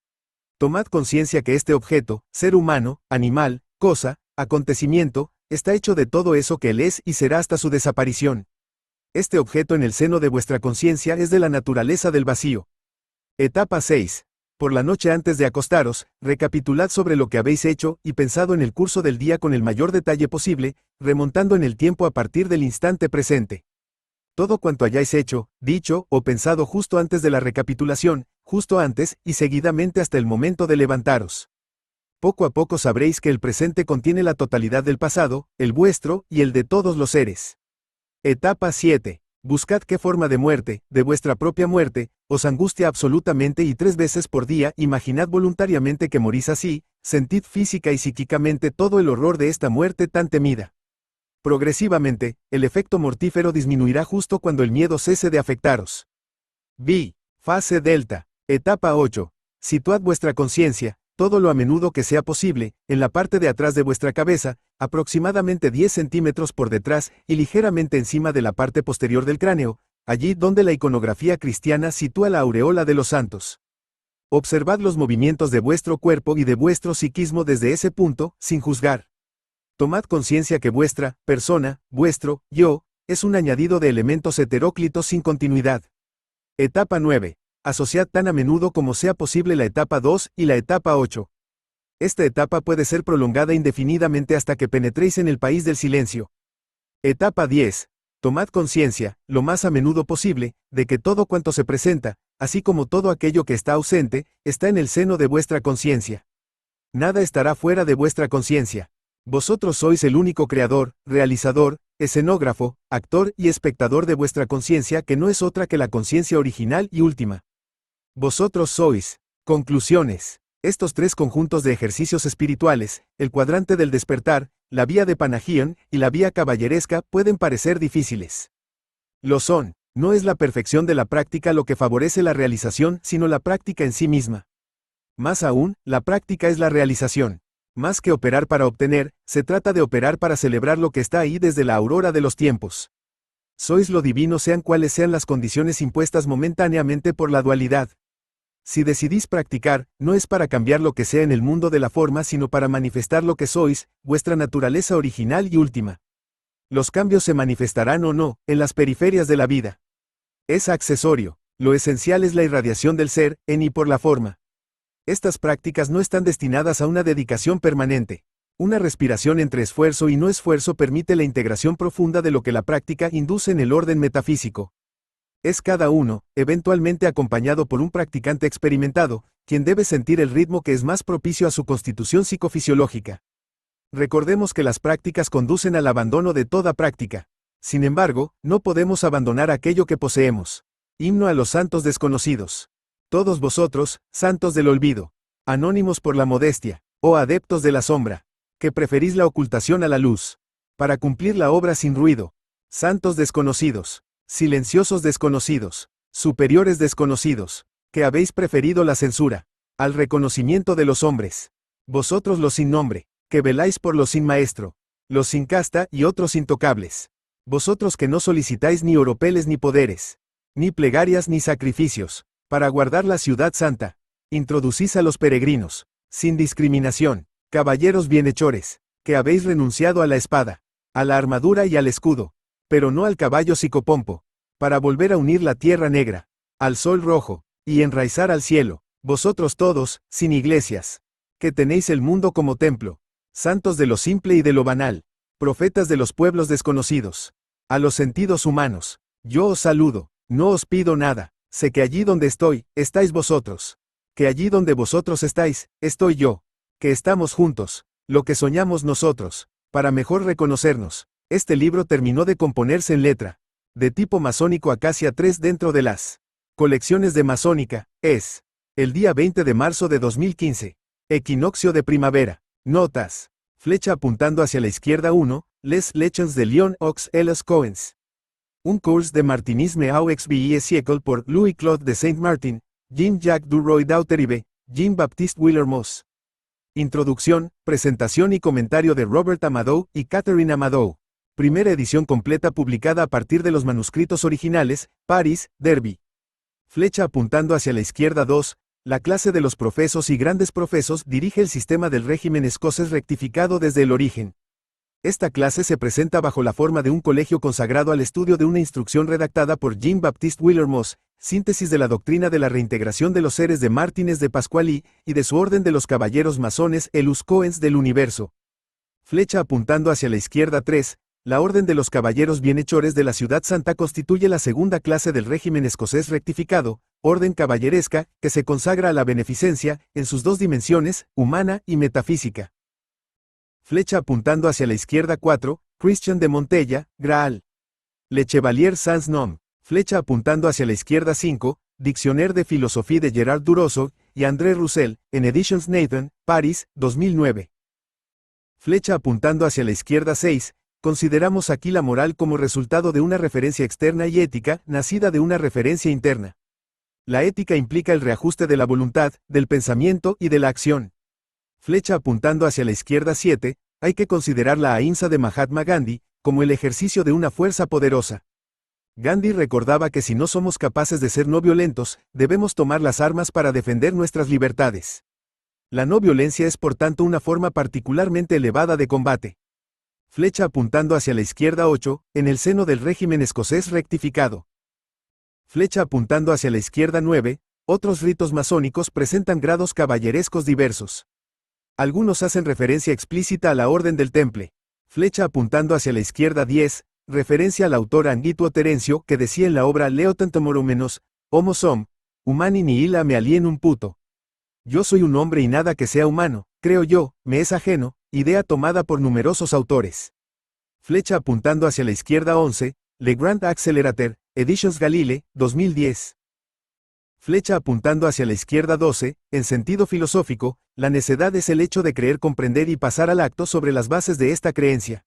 Tomad conciencia que este objeto, ser humano, animal, cosa, acontecimiento, está hecho de todo eso que él es y será hasta su desaparición. Este objeto en el seno de vuestra conciencia es de la naturaleza del vacío. Etapa 6. Por la noche antes de acostaros, recapitulad sobre lo que habéis hecho y pensado en el curso del día con el mayor detalle posible, remontando en el tiempo a partir del instante presente. Todo cuanto hayáis hecho, dicho o pensado justo antes de la recapitulación, justo antes y seguidamente hasta el momento de levantaros. Poco a poco sabréis que el presente contiene la totalidad del pasado, el vuestro y el de todos los seres. Etapa 7. Buscad qué forma de muerte, de vuestra propia muerte, os angustia absolutamente y 3 veces por día imaginad voluntariamente que morís así, sentid física y psíquicamente todo el horror de esta muerte tan temida. Progresivamente, el efecto mortífero disminuirá justo cuando el miedo cese de afectaros. B. Fase Delta. Etapa 8. Situad vuestra conciencia, todo lo a menudo que sea posible, en la parte de atrás de vuestra cabeza, aproximadamente 10 centímetros por detrás y ligeramente encima de la parte posterior del cráneo, allí donde la iconografía cristiana sitúa la aureola de los santos. Observad los movimientos de vuestro cuerpo y de vuestro psiquismo desde ese punto, sin juzgar. Tomad conciencia que vuestra persona, vuestro yo, es un añadido de elementos heteróclitos sin continuidad. Etapa 9. Asociad tan a menudo como sea posible la etapa 2 y la etapa 8. Esta etapa puede ser prolongada indefinidamente hasta que penetréis en el país del silencio. Etapa 10. Tomad conciencia, lo más a menudo posible, de que todo cuanto se presenta, así como todo aquello que está ausente, está en el seno de vuestra conciencia. Nada estará fuera de vuestra conciencia. Vosotros sois el único creador, realizador, escenógrafo, actor y espectador de vuestra conciencia que no es otra que la conciencia original y última. Vosotros sois. Conclusiones. Estos 3 conjuntos de ejercicios espirituales, el cuadrante del despertar, la vía de Panagion y la vía caballeresca pueden parecer difíciles. Lo son. No es la perfección de la práctica lo que favorece la realización, sino la práctica en sí misma. Más aún, la práctica es la realización. Más que operar para obtener, se trata de operar para celebrar lo que está ahí desde la aurora de los tiempos. Sois lo divino sean cuales sean las condiciones impuestas momentáneamente por la dualidad. Si decidís practicar, no es para cambiar lo que sea en el mundo de la forma sino para manifestar lo que sois, vuestra naturaleza original y última. Los cambios se manifestarán o no, en las periferias de la vida. Es accesorio, lo esencial es la irradiación del ser, en y por la forma. Estas prácticas no están destinadas a una dedicación permanente. Una respiración entre esfuerzo y no esfuerzo permite la integración profunda de lo que la práctica induce en el orden metafísico. Es cada uno, eventualmente acompañado por un practicante experimentado, quien debe sentir el ritmo que es más propicio a su constitución psicofisiológica. Recordemos que las prácticas conducen al abandono de toda práctica. Sin embargo, no podemos abandonar aquello que poseemos. Himno a los santos desconocidos. Todos vosotros, santos del olvido, anónimos por la modestia, oh adeptos de la sombra, que preferís la ocultación a la luz, para cumplir la obra sin ruido, santos desconocidos, silenciosos desconocidos, superiores desconocidos, que habéis preferido la censura, al reconocimiento de los hombres. Vosotros los sin nombre, que veláis por los sin maestro, los sin casta y otros intocables. Vosotros que no solicitáis ni oropeles ni poderes, ni plegarias ni sacrificios, para guardar la ciudad santa, introducís a los peregrinos, sin discriminación, caballeros bienhechores, que habéis renunciado a la espada, a la armadura y al escudo, pero no al caballo psicopompo, para volver a unir la tierra negra, al sol rojo, y enraizar al cielo, vosotros todos, sin iglesias, que tenéis el mundo como templo, santos de lo simple y de lo banal, profetas de los pueblos desconocidos, a los sentidos humanos, yo os saludo, no os pido nada. Sé que allí donde estoy, estáis vosotros. Que allí donde vosotros estáis, estoy yo. Que estamos juntos, lo que soñamos nosotros, para mejor reconocernos. Este libro terminó de componerse en letra, de tipo masónico Acacia 3 dentro de las colecciones de Masónica, es El día 20 de marzo de 2015. Equinoccio de primavera. Notas. Flecha apuntando hacia la izquierda 1, Les Legends de Lyon Ox Ellis Coens. Un cours de martinisme au XVIe siècle por Louis-Claude de Saint-Martin, Jean-Jacques Duroy d'Auterive, Jean-Baptiste Willermoz. Introducción, presentación y comentario de Robert Amadou y Catherine Amadou. Primera edición completa publicada a partir de los manuscritos originales, París, Derby. Flecha apuntando hacia la izquierda 2, la clase de los profesos y grandes profesos dirige el sistema del régimen escocés rectificado desde el origen. Esta clase se presenta bajo la forma de un colegio consagrado al estudio de una instrucción redactada por Jean-Baptiste Willermoz, síntesis de la doctrina de la reintegración de los seres de Martínez de Pasquali, y de su orden de los caballeros masones Elus Coens del universo. Flecha apuntando hacia la izquierda 3, la orden de los caballeros bienhechores de la ciudad santa constituye la segunda clase del régimen escocés rectificado, orden caballeresca, que se consagra a la beneficencia, en sus dos dimensiones, humana y metafísica. Flecha apuntando hacia la izquierda 4, Christian de Montella, Graal. Le Chevalier sans nom. Flecha apuntando hacia la izquierda 5, Dictionnaire de Philosophie de Gerard Duroso y André Roussel, en Editions Nathan, París, 2009. Flecha apuntando hacia la izquierda 6, consideramos aquí la moral como resultado de una referencia externa y ética, nacida de una referencia interna. La ética implica el reajuste de la voluntad, del pensamiento y de la acción. Flecha apuntando hacia la izquierda 7, hay que considerar la ahimsa de Mahatma Gandhi, como el ejercicio de una fuerza poderosa. Gandhi recordaba que si no somos capaces de ser no violentos, debemos tomar las armas para defender nuestras libertades. La no violencia es por tanto una forma particularmente elevada de combate. Flecha apuntando hacia la izquierda 8, en el seno del régimen escocés rectificado. Flecha apuntando hacia la izquierda 9, otros ritos masónicos presentan grados caballerescos diversos. Algunos hacen referencia explícita a la Orden del Temple. Flecha apuntando hacia la izquierda 10, referencia al autor Anguituo Terencio que decía en la obra Leo Tantomorumenos, Homo sum, humani nihil me alienum puto. Yo soy un hombre y nada que sea humano, creo yo, me es ajeno, idea tomada por numerosos autores. Flecha apuntando hacia la izquierda 11, Le Grand Accelerator, Editions Galile, 2010. Flecha apuntando hacia la izquierda 12, en sentido filosófico, la necedad es el hecho de creer comprender y pasar al acto sobre las bases de esta creencia.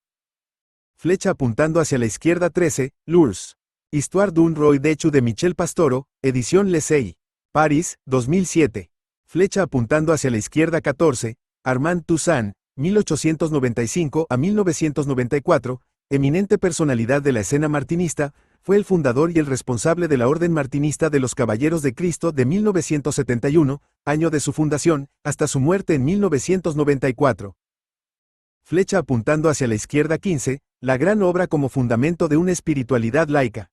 Flecha apuntando hacia la izquierda 13, Lours. Histoire d'un roi déchu de Michel Pastoro, edición Lesey. París, 2007. Flecha apuntando hacia la izquierda 14, Armand Toussaint, 1895 a 1994, eminente personalidad de la escena martinista, fue el fundador y el responsable de la Orden Martinista de los Caballeros de Cristo de 1971, año de su fundación, hasta su muerte en 1994. Flecha apuntando hacia la izquierda 15, la gran obra como fundamento de una espiritualidad laica.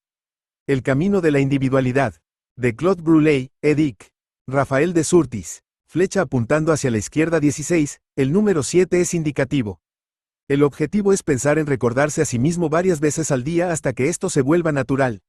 El camino de la individualidad. De Claude Bruley, Edic. Rafael de Surtis. Flecha apuntando hacia la izquierda 16, el número 7 es indicativo. El objetivo es pensar en recordarse a sí mismo varias veces al día hasta que esto se vuelva natural.